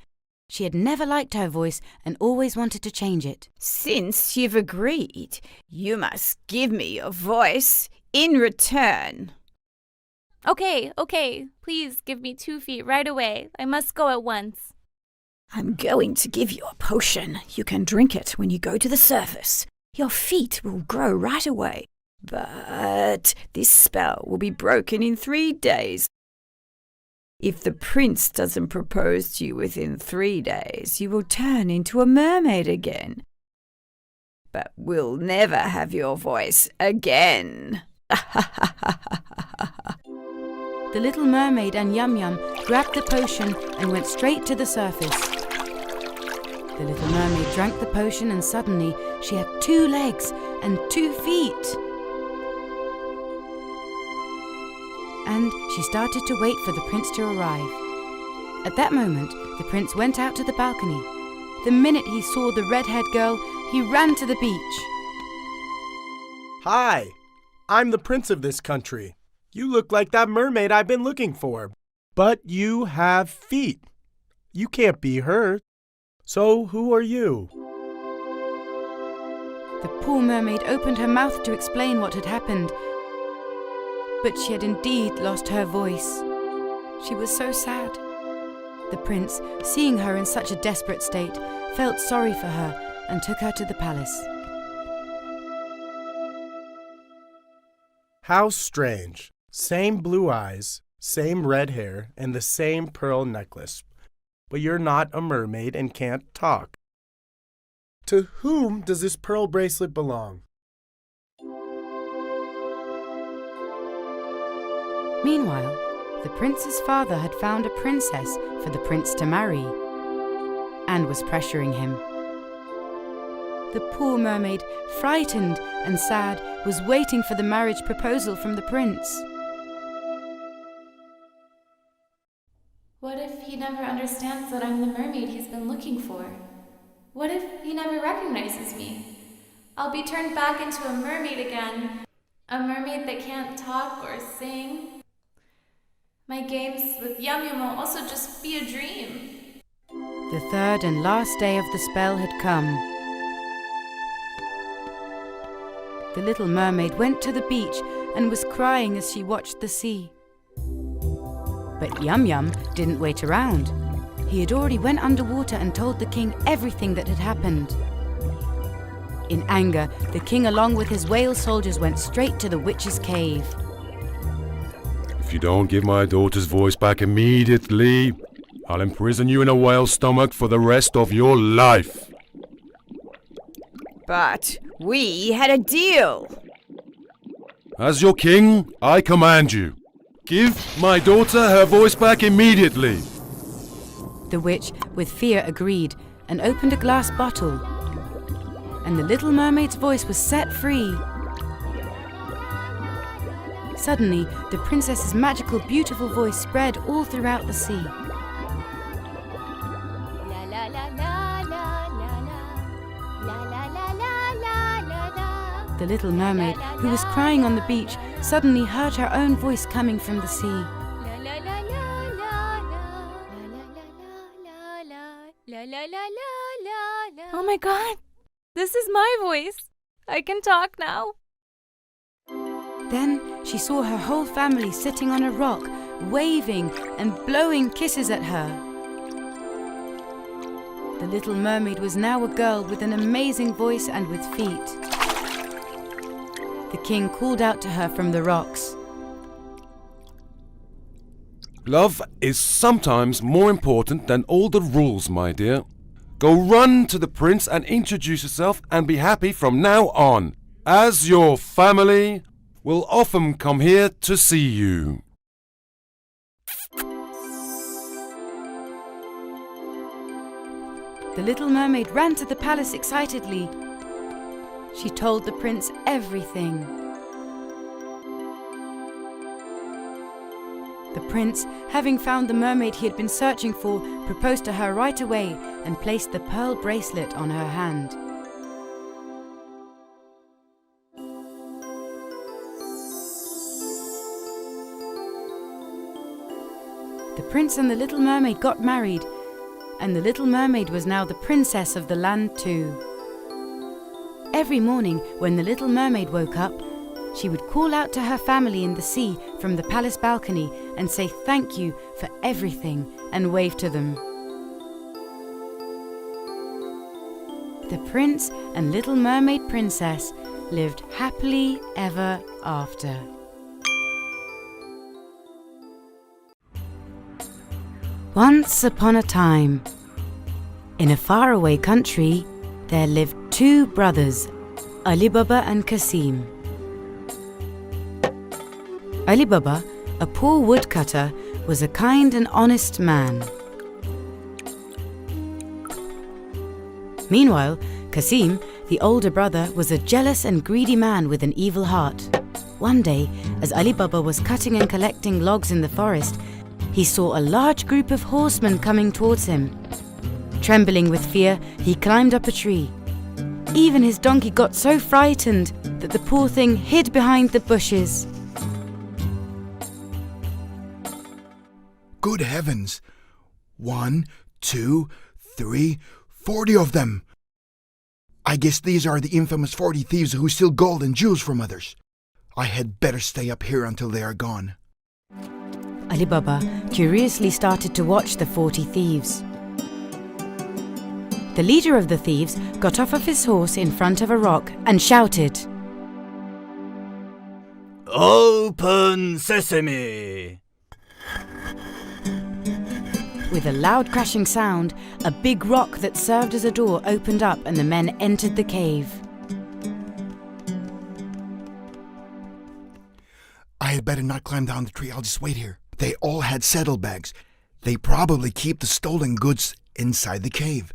She had never liked her voice and always wanted to change it. Since you've agreed, you must give me your voice in return. Okay. Please give me 2 feet right away. I must go at once. I'm going to give you a potion. You can drink it when you go to the surface. Your feet will grow right away. But this spell will be broken in 3 days. If the prince doesn't propose to you within 3 days, you will turn into a mermaid again. But we'll never have your voice again. The Little Mermaid and Yum Yum grabbed the potion and went straight to the surface. The Little Mermaid drank the potion and suddenly she had 2 legs and 2 feet. And she started to wait for the prince to arrive. At that moment, the prince went out to the balcony. The minute he saw the red-haired girl, he ran to the beach. Hi, I'm the prince of this country. You look like that mermaid I've been looking for. But you have feet. You can't be her. So who are you? The poor mermaid opened her mouth to explain what had happened. But she had indeed lost her voice. She was so sad. The prince, seeing her in such a desperate state, felt sorry for her and took her to the palace. How strange. Same blue eyes, same red hair, and the same pearl necklace. But you're not a mermaid and can't talk. To whom does this pearl bracelet belong? Meanwhile, the prince's father had found a princess for the prince to marry and was pressuring him. The poor mermaid, frightened and sad, was waiting for the marriage proposal from the prince. What if he never understands that I'm the mermaid he's been looking for? What if he never recognizes me? I'll be turned back into a mermaid again. A mermaid that can't talk or sing. My games with Yum Yum will also just be a dream. The 3rd and last day of the spell had come. The little mermaid went to the beach and was crying as she watched the sea. But Yum Yum didn't wait around. He had already went underwater and told the king everything that had happened. In anger, the king along with his whale soldiers went straight to the witch's cave. If you don't give my daughter's voice back immediately, I'll imprison you in a whale's stomach for the rest of your life. But we had a deal. As your king, I command you. Give my daughter her voice back immediately. The witch, with fear, agreed and opened a glass bottle. And the little mermaid's voice was set free. Suddenly, the princess's magical, beautiful voice spread all throughout the sea. The little mermaid, who was crying on the beach, suddenly heard her own voice coming from the sea. Oh my god! This is my voice! I can talk now! Then she saw her whole family sitting on a rock, waving and blowing kisses at her. The Little Mermaid was now a girl with an amazing voice and with feet. The king called out to her from the rocks. Love is sometimes more important than all the rules, my dear. Go run to the prince and introduce yourself and be happy from now on, as your family will often come here to see you. The Little Mermaid ran to the palace excitedly. She told the prince everything. The prince, having found the mermaid he had been searching for, proposed to her right away and placed the pearl bracelet on her hand. The prince and the Little Mermaid got married, and the Little Mermaid was now the princess of the land too. Every morning when the Little Mermaid woke up, she would call out to her family in the sea from the palace balcony and say thank you for everything and wave to them. The prince and Little Mermaid Princess lived happily ever after. Once upon a time, in a faraway country, there lived two brothers, Alibaba and Kasim. Alibaba, a poor woodcutter, was a kind and honest man. Meanwhile, Kasim, the older brother, was a jealous and greedy man with an evil heart. One day, as Alibaba was cutting and collecting logs in the forest, he saw a large group of horsemen coming towards him. Trembling with fear, he climbed up a tree. Even his donkey got so frightened that the poor thing hid behind the bushes. Good heavens! 1, 2, 3, 40 of them! I guess these are the infamous 40 thieves who steal gold and jewels from others. I had better stay up here until they are gone. Alibaba curiously started to watch the 40 thieves. The leader of the thieves got off of his horse in front of a rock and shouted, "Open sesame!" With a loud crashing sound, a big rock that served as a door opened up and the men entered the cave. I had better not climb down the tree, I'll just wait here. They all had saddlebags. They probably keep the stolen goods inside the cave.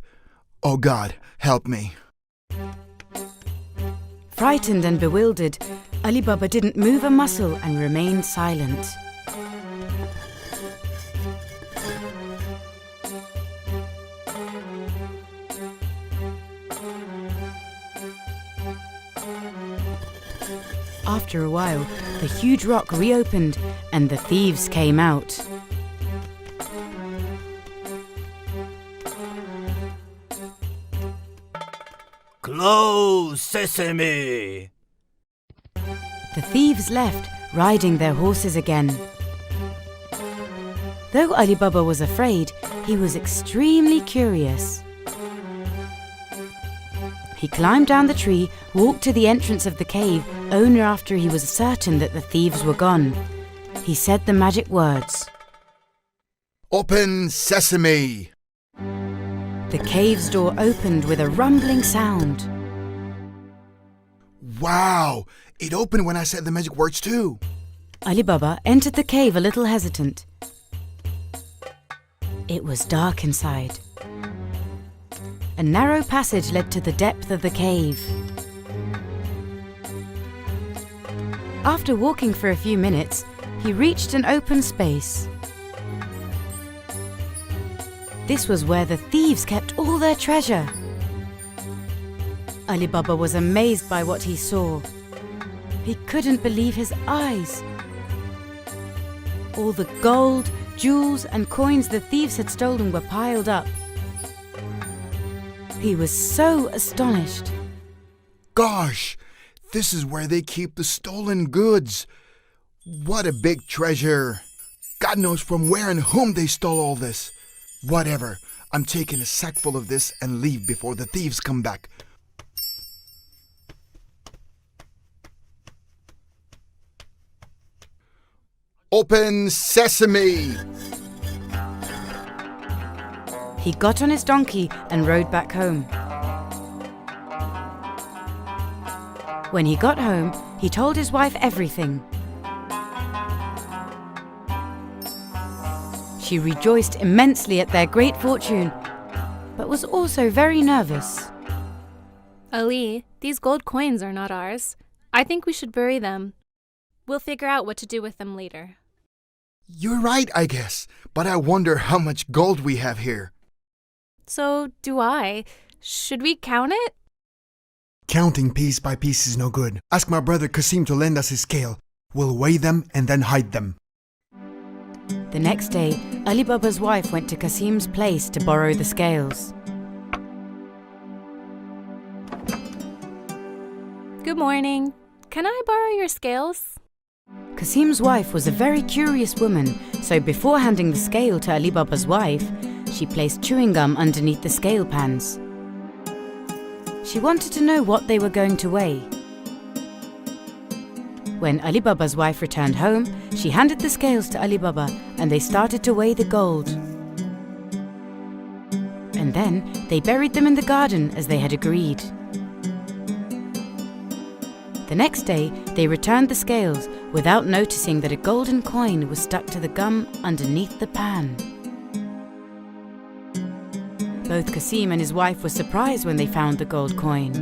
Oh God, help me. Frightened and bewildered, Alibaba didn't move a muscle and remained silent. After a while, the huge rock reopened and the thieves came out. Close sesame! The thieves left, riding their horses again. Though Alibaba was afraid, he was extremely curious. He climbed down the tree, walked to the entrance of the cave, only after he was certain that the thieves were gone. He said the magic words. Open sesame! The cave's door opened with a rumbling sound. Wow! It opened when I said the magic words too. Alibaba entered the cave a little hesitant. It was dark inside. A narrow passage led to the depth of the cave. After walking for a few minutes, he reached an open space. This was where the thieves kept all their treasure. Alibaba was amazed by what he saw. He couldn't believe his eyes. All the gold, jewels, and coins the thieves had stolen were piled up. He was so astonished. Gosh, this is where they keep the stolen goods. What a big treasure. God knows from where and whom they stole all this. Whatever. I'm taking a sack full of this and leave before the thieves come back. Open sesame! He got on his donkey and rode back home. When he got home, he told his wife everything. She rejoiced immensely at their great fortune, but was also very nervous. Ali, these gold coins are not ours. I think we should bury them. We'll figure out what to do with them later. You're right, I guess, but I wonder how much gold we have here. So do I. Should we count it? Counting piece by piece is no good. Ask my brother Kasim to lend us his scale. We'll weigh them and then hide them. The next day, Alibaba's wife went to Kasim's place to borrow the scales. Good morning. Can I borrow your scales? Kasim's wife was a very curious woman, so before handing the scale to Alibaba's wife, she placed chewing gum underneath the scale pans. She wanted to know what they were going to weigh. When Alibaba's wife returned home, she handed the scales to Alibaba and they started to weigh the gold. And then they buried them in the garden as they had agreed. The next day, they returned the scales without noticing that a golden coin was stuck to the gum underneath the pan. Both Kasim and his wife were surprised when they found the gold coin.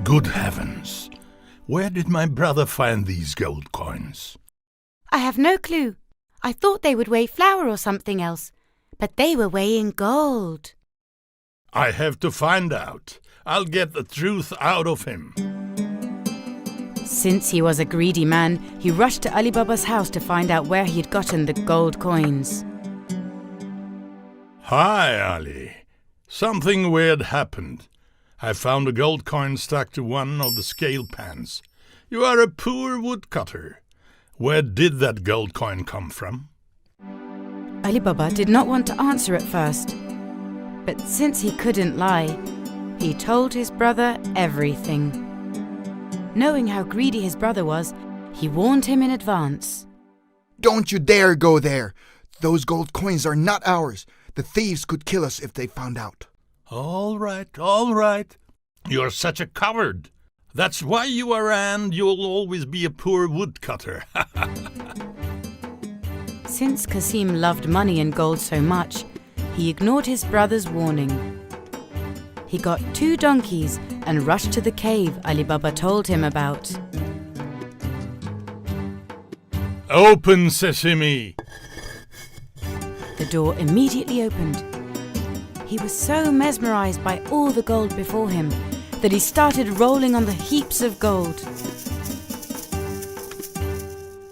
Good heavens! Where did my brother find these gold coins? I have no clue. I thought they would weigh flour or something else, but they were weighing gold. I have to find out. I'll get the truth out of him. Since he was a greedy man, he rushed to Alibaba's house to find out where he had gotten the gold coins. Hi, Ali. Something weird happened. I found a gold coin stuck to one of the scale pans. You are a poor woodcutter. Where did that gold coin come from? Alibaba did not want to answer at first, but since he couldn't lie, he told his brother everything. Knowing how greedy his brother was, he warned him in advance. Don't you dare go there! Those gold coins are not ours. The thieves could kill us if they found out. All right. You're such a coward. That's why you are and you'll always be a poor woodcutter. Since Kasim loved money and gold so much, he ignored his brother's warning. He got 2 donkeys and rushed to the cave Alibaba told him about. Open sesame! The door immediately opened. He was so mesmerized by all the gold before him that he started rolling on the heaps of gold.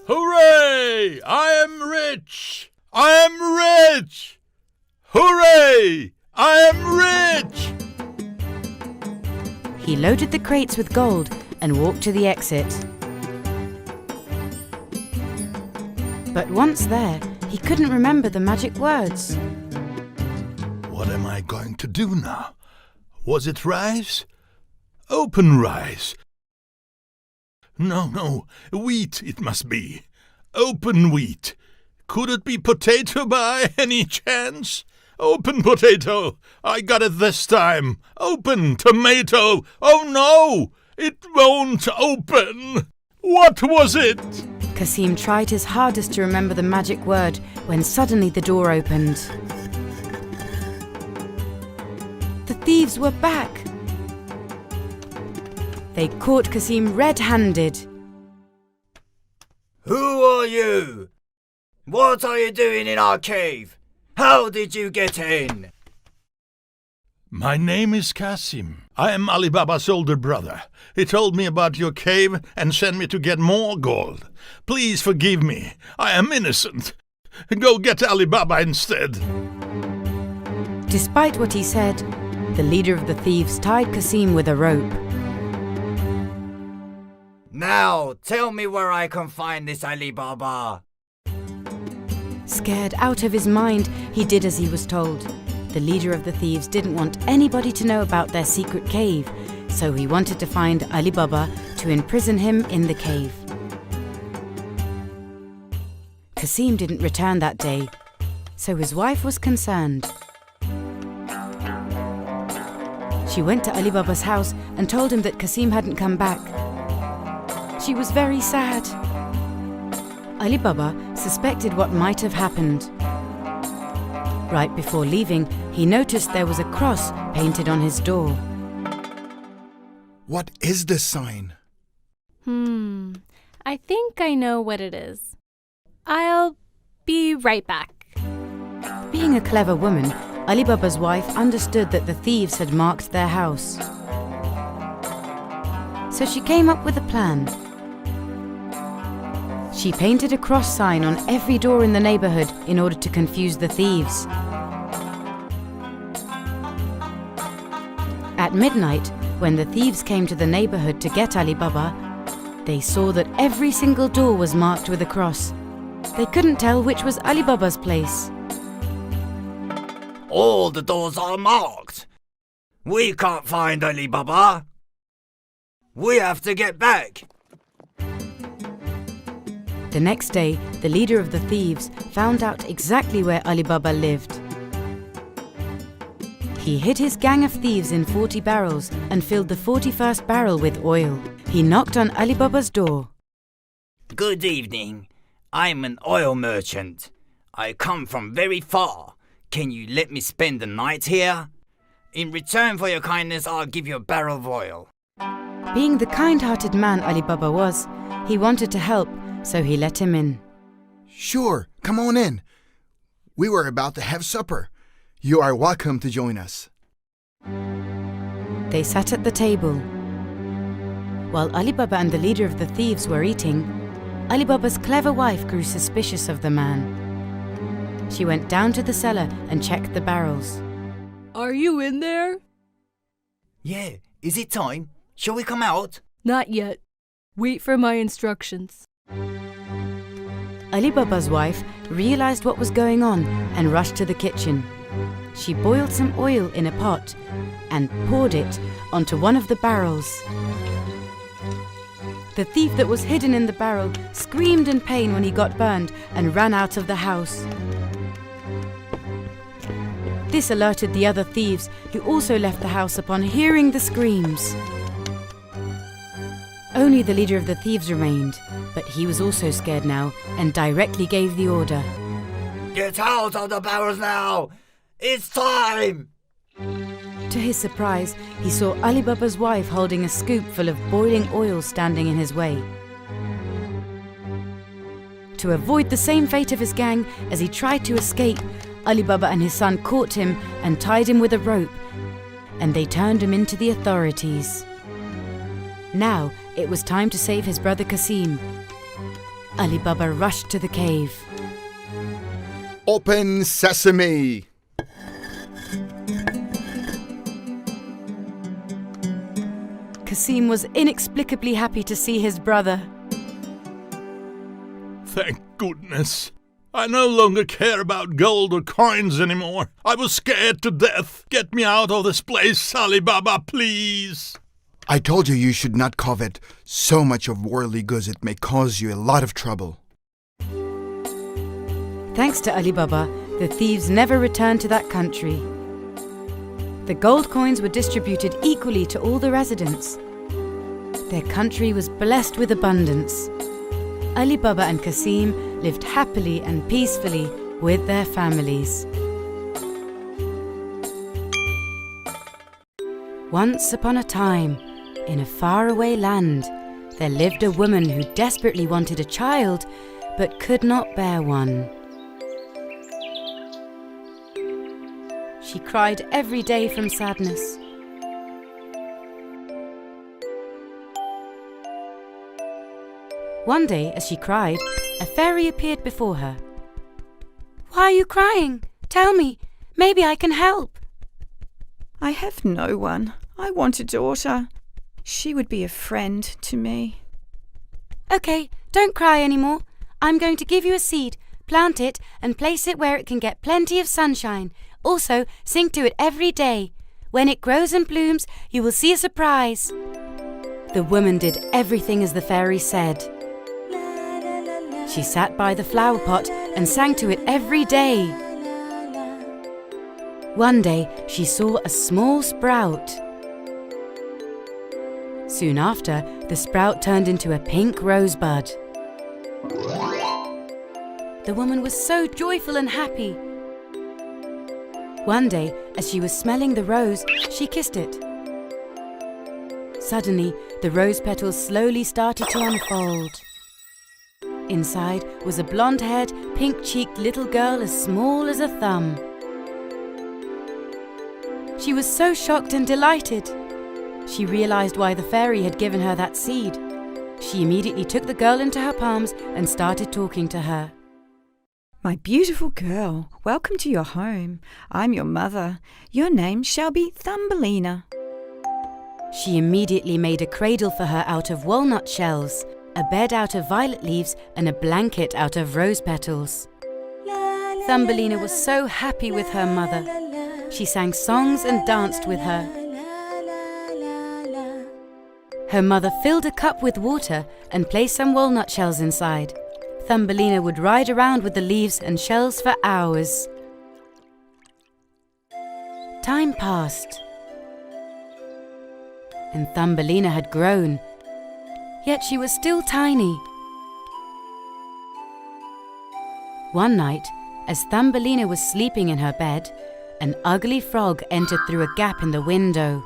Hooray! I am rich! I am rich! Hooray! I am rich! He loaded the crates with gold and walked to the exit. But once there, he couldn't remember the magic words. What am I going to do now? Was it rice? Open rice. No, wheat it must be. Open wheat. Could it be potato by any chance? Open potato. I got it this time. Open tomato. Oh no! It won't open. What was it? Kasim tried his hardest to remember the magic word when suddenly the door opened. The thieves were back. They caught Kasim red-handed. Who are you? What are you doing in our cave? How did you get in? My name is Kasim. I am Alibaba's older brother. He told me about your cave and sent me to get more gold. Please forgive me. I am innocent. Go get Alibaba instead. Despite what he said, the leader of the thieves tied Kasim with a rope. Now, tell me where I can find this Alibaba. Scared out of his mind, he did as he was told. The leader of the thieves didn't want anybody to know about their secret cave, so he wanted to find Alibaba to imprison him in the cave. Kasim didn't return that day, so his wife was concerned. She went to Alibaba's house and told him that Kasim hadn't come back. She was very sad. Alibaba suspected what might have happened. Right before leaving, he noticed there was a cross painted on his door. What is this sign? I think I know what it is. I'll be right back. Being a clever woman, Alibaba's wife understood that the thieves had marked their house. So she came up with a plan. She painted a cross sign on every door in the neighborhood in order to confuse the thieves. At midnight, when the thieves came to the neighborhood to get Alibaba, they saw that every single door was marked with a cross. They couldn't tell which was Alibaba's place. All the doors are marked. We can't find Alibaba. We have to get back. The next day, the leader of the thieves found out exactly where Alibaba lived. He hid his gang of thieves in 40 barrels and filled the 41st barrel with oil. He knocked on Alibaba's door. Good evening. I'm an oil merchant. I come from very far. Can you let me spend the night here? In return for your kindness, I'll give you a barrel of oil. Being the kind-hearted man Alibaba was, he wanted to help, so he let him in. Sure, come on in. We were about to have supper. You are welcome to join us. They sat at the table. While Alibaba and the leader of the thieves were eating, Alibaba's clever wife grew suspicious of the man. She went down to the cellar and checked the barrels. Are you in there? Yeah, is it time? Shall we come out? Not yet. Wait for my instructions. Alibaba's wife realized what was going on and rushed to the kitchen. She boiled some oil in a pot and poured it onto one of the barrels. The thief that was hidden in the barrel screamed in pain when he got burned and ran out of the house. This alerted the other thieves, who also left the house upon hearing the screams. Only the leader of the thieves remained, but he was also scared now and directly gave the order. Get out of the barrels now! It's time! To his surprise, he saw Alibaba's wife holding a scoop full of boiling oil standing in his way. To avoid the same fate of his gang, as he tried to escape, Alibaba and his son caught him and tied him with a rope, and they turned him into the authorities. Now it was time to save his brother Kasim. Alibaba rushed to the cave. Open sesame! Kasim was inexplicably happy to see his brother. Thank goodness. I no longer care about gold or coins anymore. I was scared to death. Get me out of this place, Alibaba, please. I told you should not covet so much of worldly goods. It may cause you a lot of trouble. Thanks to Alibaba, the thieves never returned to that country. The gold coins were distributed equally to all the residents. Their country was blessed with abundance. Alibaba and Kasim lived happily and peacefully with their families. Once upon a time, in a faraway land, there lived a woman who desperately wanted a child, but could not bear one. She cried every day from sadness. One day, as she cried, a fairy appeared before her. Why are you crying? Tell me. Maybe I can help. I have no one. I want a daughter. She would be a friend to me. Okay, don't cry anymore. I'm going to give you a seed, plant it, and place it where it can get plenty of sunshine. Also, sing to it every day. When it grows and blooms, you will see a surprise." The woman did everything as the fairy said. She sat by the flower pot and sang to it every day. One day, she saw a small sprout. Soon after, the sprout turned into a pink rosebud. The woman was so joyful and happy. One day, as she was smelling the rose, she kissed it. Suddenly, the rose petals slowly started to unfold. Inside was a blonde-haired, pink-cheeked little girl as small as a thumb. She was so shocked and delighted. She realized why the fairy had given her that seed. She immediately took the girl into her palms and started talking to her. My beautiful girl, welcome to your home. I'm your mother. Your name shall be Thumbelina. She immediately made a cradle for her out of walnut shells, a bed out of violet leaves, and a blanket out of rose petals. Thumbelina was so happy with her mother. She sang songs and danced with her. Her mother filled a cup with water and placed some walnut shells inside. Thumbelina would ride around with the leaves and shells for hours. Time passed, and Thumbelina had grown, yet she was still tiny. One night, as Thumbelina was sleeping in her bed, an ugly frog entered through a gap in the window.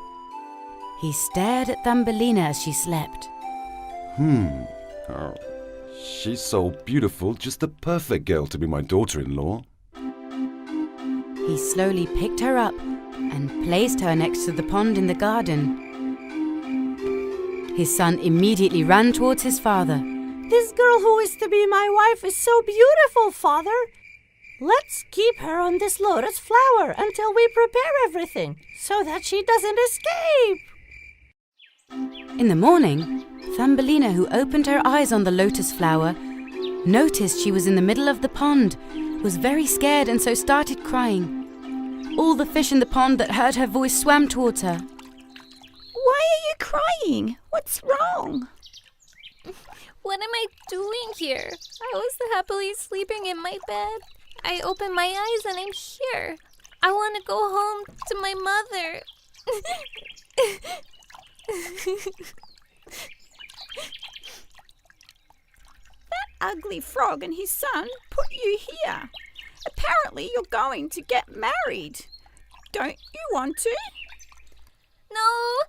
He stared at Thumbelina as she slept. Oh, she's so beautiful, just the perfect girl to be my daughter-in-law. He slowly picked her up and placed her next to the pond in the garden. His son immediately ran towards his father. This girl who is to be my wife is so beautiful, Father. Let's keep her on this lotus flower until we prepare everything so that she doesn't escape. In the morning, Thumbelina, who opened her eyes on the lotus flower, noticed she was in the middle of the pond, was very scared and so started crying. All the fish in the pond that heard her voice swam towards her. Why are you crying? What's wrong? What am I doing here? I was happily sleeping in my bed. I opened my eyes and I'm here. I want to go home to my mother. That ugly frog and his son put you here. Apparently you're going to get married. Don't you want to? No!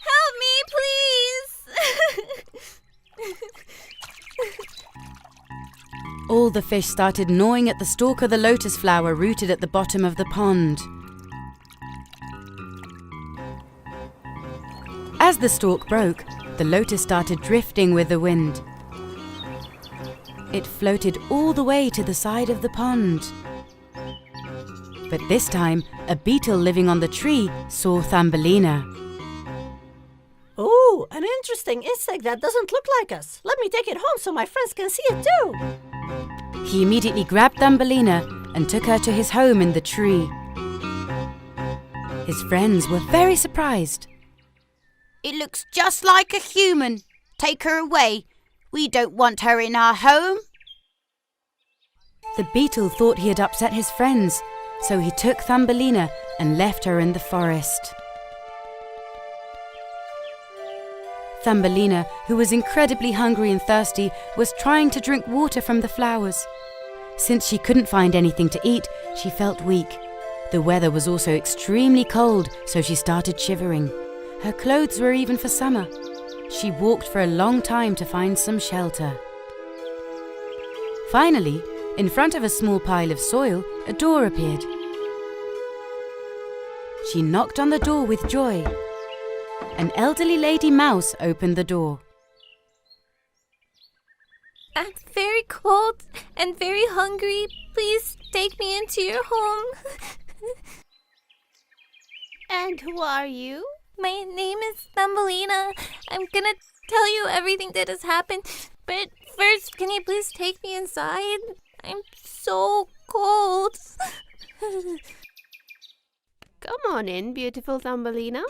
Help me, please! All the fish started gnawing at the stalk of the lotus flower rooted at the bottom of the pond. As the stalk broke, the lotus started drifting with the wind. It floated all the way to the side of the pond. But this time, a beetle living on the tree saw Thumbelina. Oh, an interesting insect that doesn't look like us. Let me take it home so my friends can see it too. He immediately grabbed Thumbelina and took her to his home in the tree. His friends were very surprised. It looks just like a human. Take her away. We don't want her in our home. The beetle thought he had upset his friends, so he took Thumbelina and left her in the forest. Thumbelina, who was incredibly hungry and thirsty, was trying to drink water from the flowers. Since she couldn't find anything to eat, she felt weak. The weather was also extremely cold, so she started shivering. Her clothes were even for summer. She walked for a long time to find some shelter. Finally, in front of a small pile of soil, a door appeared. She knocked on the door with joy. An elderly lady mouse opened the door. I'm very cold and very hungry. Please take me into your home. And who are you? My name is Thumbelina. I'm gonna tell you everything that has happened. But first, can you please take me inside? I'm so cold. Come on in, beautiful Thumbelina.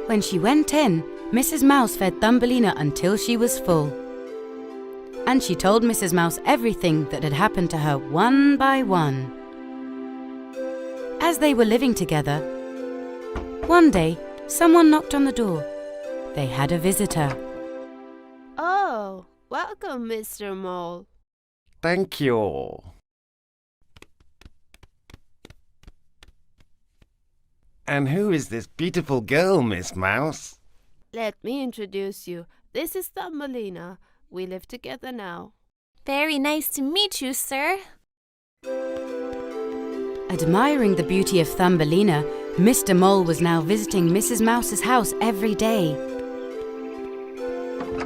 When she went in, Mrs. Mouse fed Thumbelina until she was full. And she told Mrs. Mouse everything that had happened to her one by one. As they were living together, one day someone knocked on the door. They had a visitor. Oh, welcome, Mr. Mole. Thank you. And who is this beautiful girl, Miss Mouse? Let me introduce you. This is Thumbelina. We live together now. Very nice to meet you, sir. Admiring the beauty of Thumbelina, Mr. Mole was now visiting Mrs. Mouse's house every day.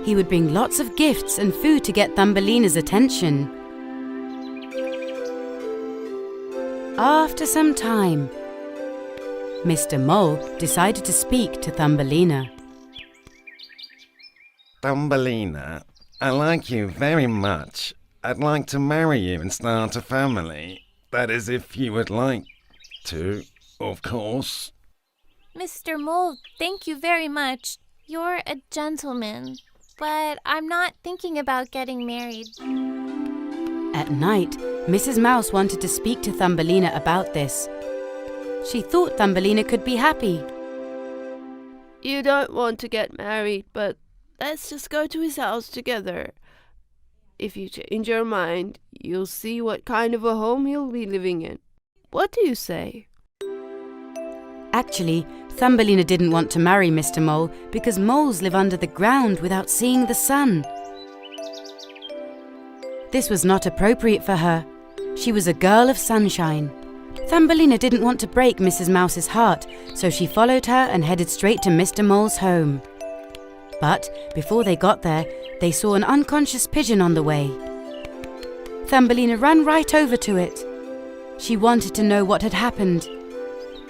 He would bring lots of gifts and food to get Thumbelina's attention. After some time, Mr. Mole decided to speak to Thumbelina. Thumbelina, I like you very much. I'd like to marry you and start a family. That is, if you would like to, of course. Mr. Mole, thank you very much. You're a gentleman, but I'm not thinking about getting married. At night, Mrs. Mouse wanted to speak to Thumbelina about this. She thought Thumbelina could be happy. You don't want to get married, but let's just go to his house together. If you change your mind, you'll see what kind of a home he'll be living in. What do you say? Actually, Thumbelina didn't want to marry Mr. Mole because moles live under the ground without seeing the sun. This was not appropriate for her. She was a girl of sunshine. Thumbelina didn't want to break Mrs. Mouse's heart, so she followed her and headed straight to Mr. Mole's home. But before they got there, they saw an unconscious pigeon on the way. Thumbelina ran right over to it. She wanted to know what had happened.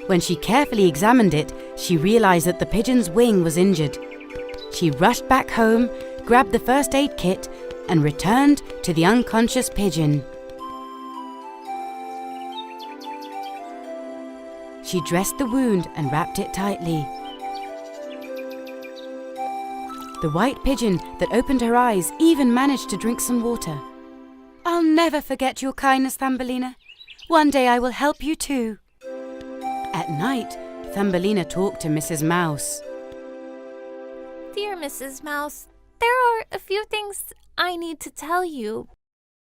When she carefully examined it, she realized that the pigeon's wing was injured. She rushed back home, grabbed the first aid kit, and returned to the unconscious pigeon. She dressed the wound and wrapped it tightly. The white pigeon that opened her eyes even managed to drink some water. "I'll never forget your kindness, Thumbelina. One day I will help you too." At night, Thumbelina talked to Mrs. Mouse. Dear Mrs. Mouse, there are a few things I need to tell you.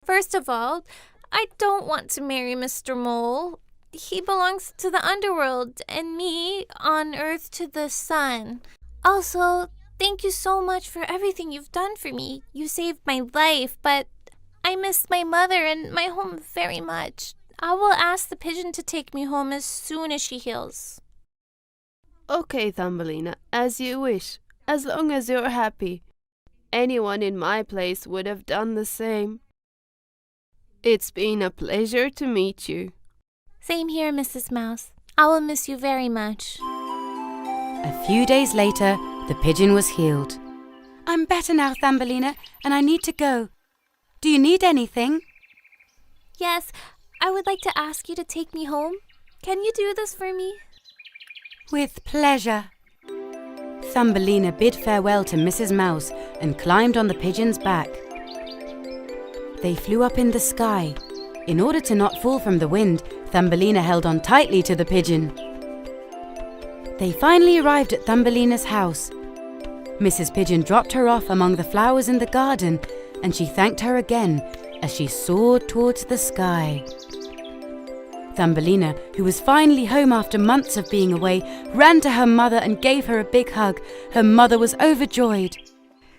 First of all, I don't want to marry Mr. Mole. He belongs to the underworld and me on Earth to the sun. Also, thank you so much for everything you've done for me. You saved my life, but I miss my mother and my home very much. I will ask the pigeon to take me home as soon as she heals. Okay, Thumbelina, as you wish, as long as you're happy. Anyone in my place would have done the same. It's been a pleasure to meet you. Same here, Mrs. Mouse. I will miss you very much. A few days later, the pigeon was healed. "I'm better now, Thumbelina, and I need to go. Do you need anything?" Yes, I would like to ask you to take me home. Can you do this for me? With pleasure. Thumbelina bid farewell to Mrs. Mouse and climbed on the pigeon's back. They flew up in the sky. In order to not fall from the wind, Thumbelina held on tightly to the pigeon. They finally arrived at Thumbelina's house. Mrs. Pigeon dropped her off among the flowers in the garden, and she thanked her again as she soared towards the sky. Thumbelina, who was finally home after months of being away, ran to her mother and gave her a big hug. Her mother was overjoyed.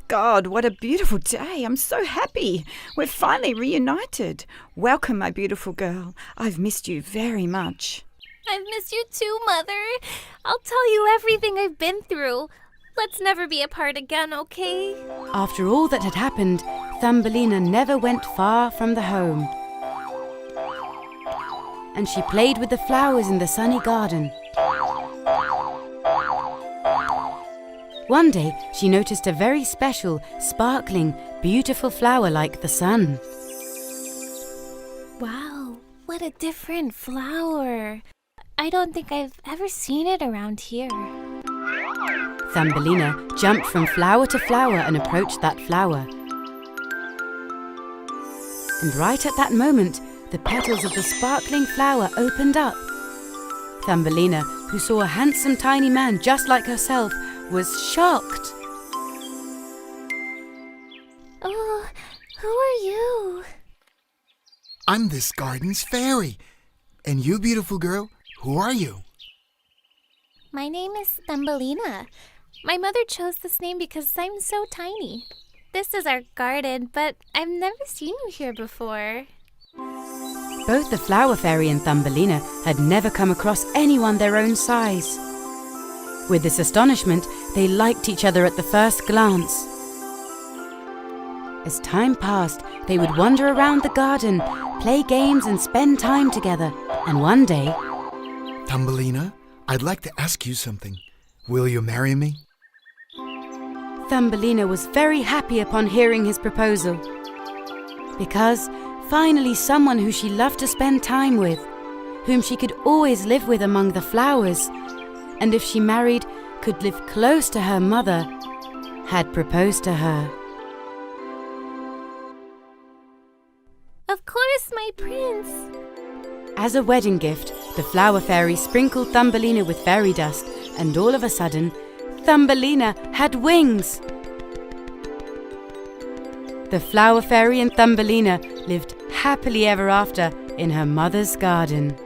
God, what a beautiful day. I'm so happy. We're finally reunited. Welcome, my beautiful girl. I've missed you very much. I've missed you too, Mother. I'll tell you everything I've been through. Let's never be apart again, okay? After all that had happened, Thumbelina never went far from the home. And she played with the flowers in the sunny garden. One day, she noticed a very special, sparkling, beautiful flower like the sun. Wow, what a different flower. I don't think I've ever seen it around here. Thumbelina jumped from flower to flower and approached that flower. And right at that moment, the petals of the sparkling flower opened up. Thumbelina, who saw a handsome tiny man just like herself, was shocked. Oh, who are you? I'm this garden's fairy. And you, beautiful girl, who are you? My name is Thumbelina. My mother chose this name because I'm so tiny. This is our garden, but I've never seen you here before. Both the flower fairy and Thumbelina had never come across anyone their own size. With this astonishment, they liked each other at the first glance. As time passed, they would wander around the garden, play games and spend time together. And one day... Thumbelina, I'd like to ask you something. Will you marry me? Thumbelina was very happy upon hearing his proposal, because finally someone who she loved to spend time with, whom she could always live with among the flowers, and if she married, could live close to her mother, had proposed to her. Of course, my prince. As a wedding gift, the flower fairy sprinkled Thumbelina with fairy dust, and all of a sudden, Thumbelina had wings. The flower fairy and Thumbelina lived happily ever after in her mother's garden.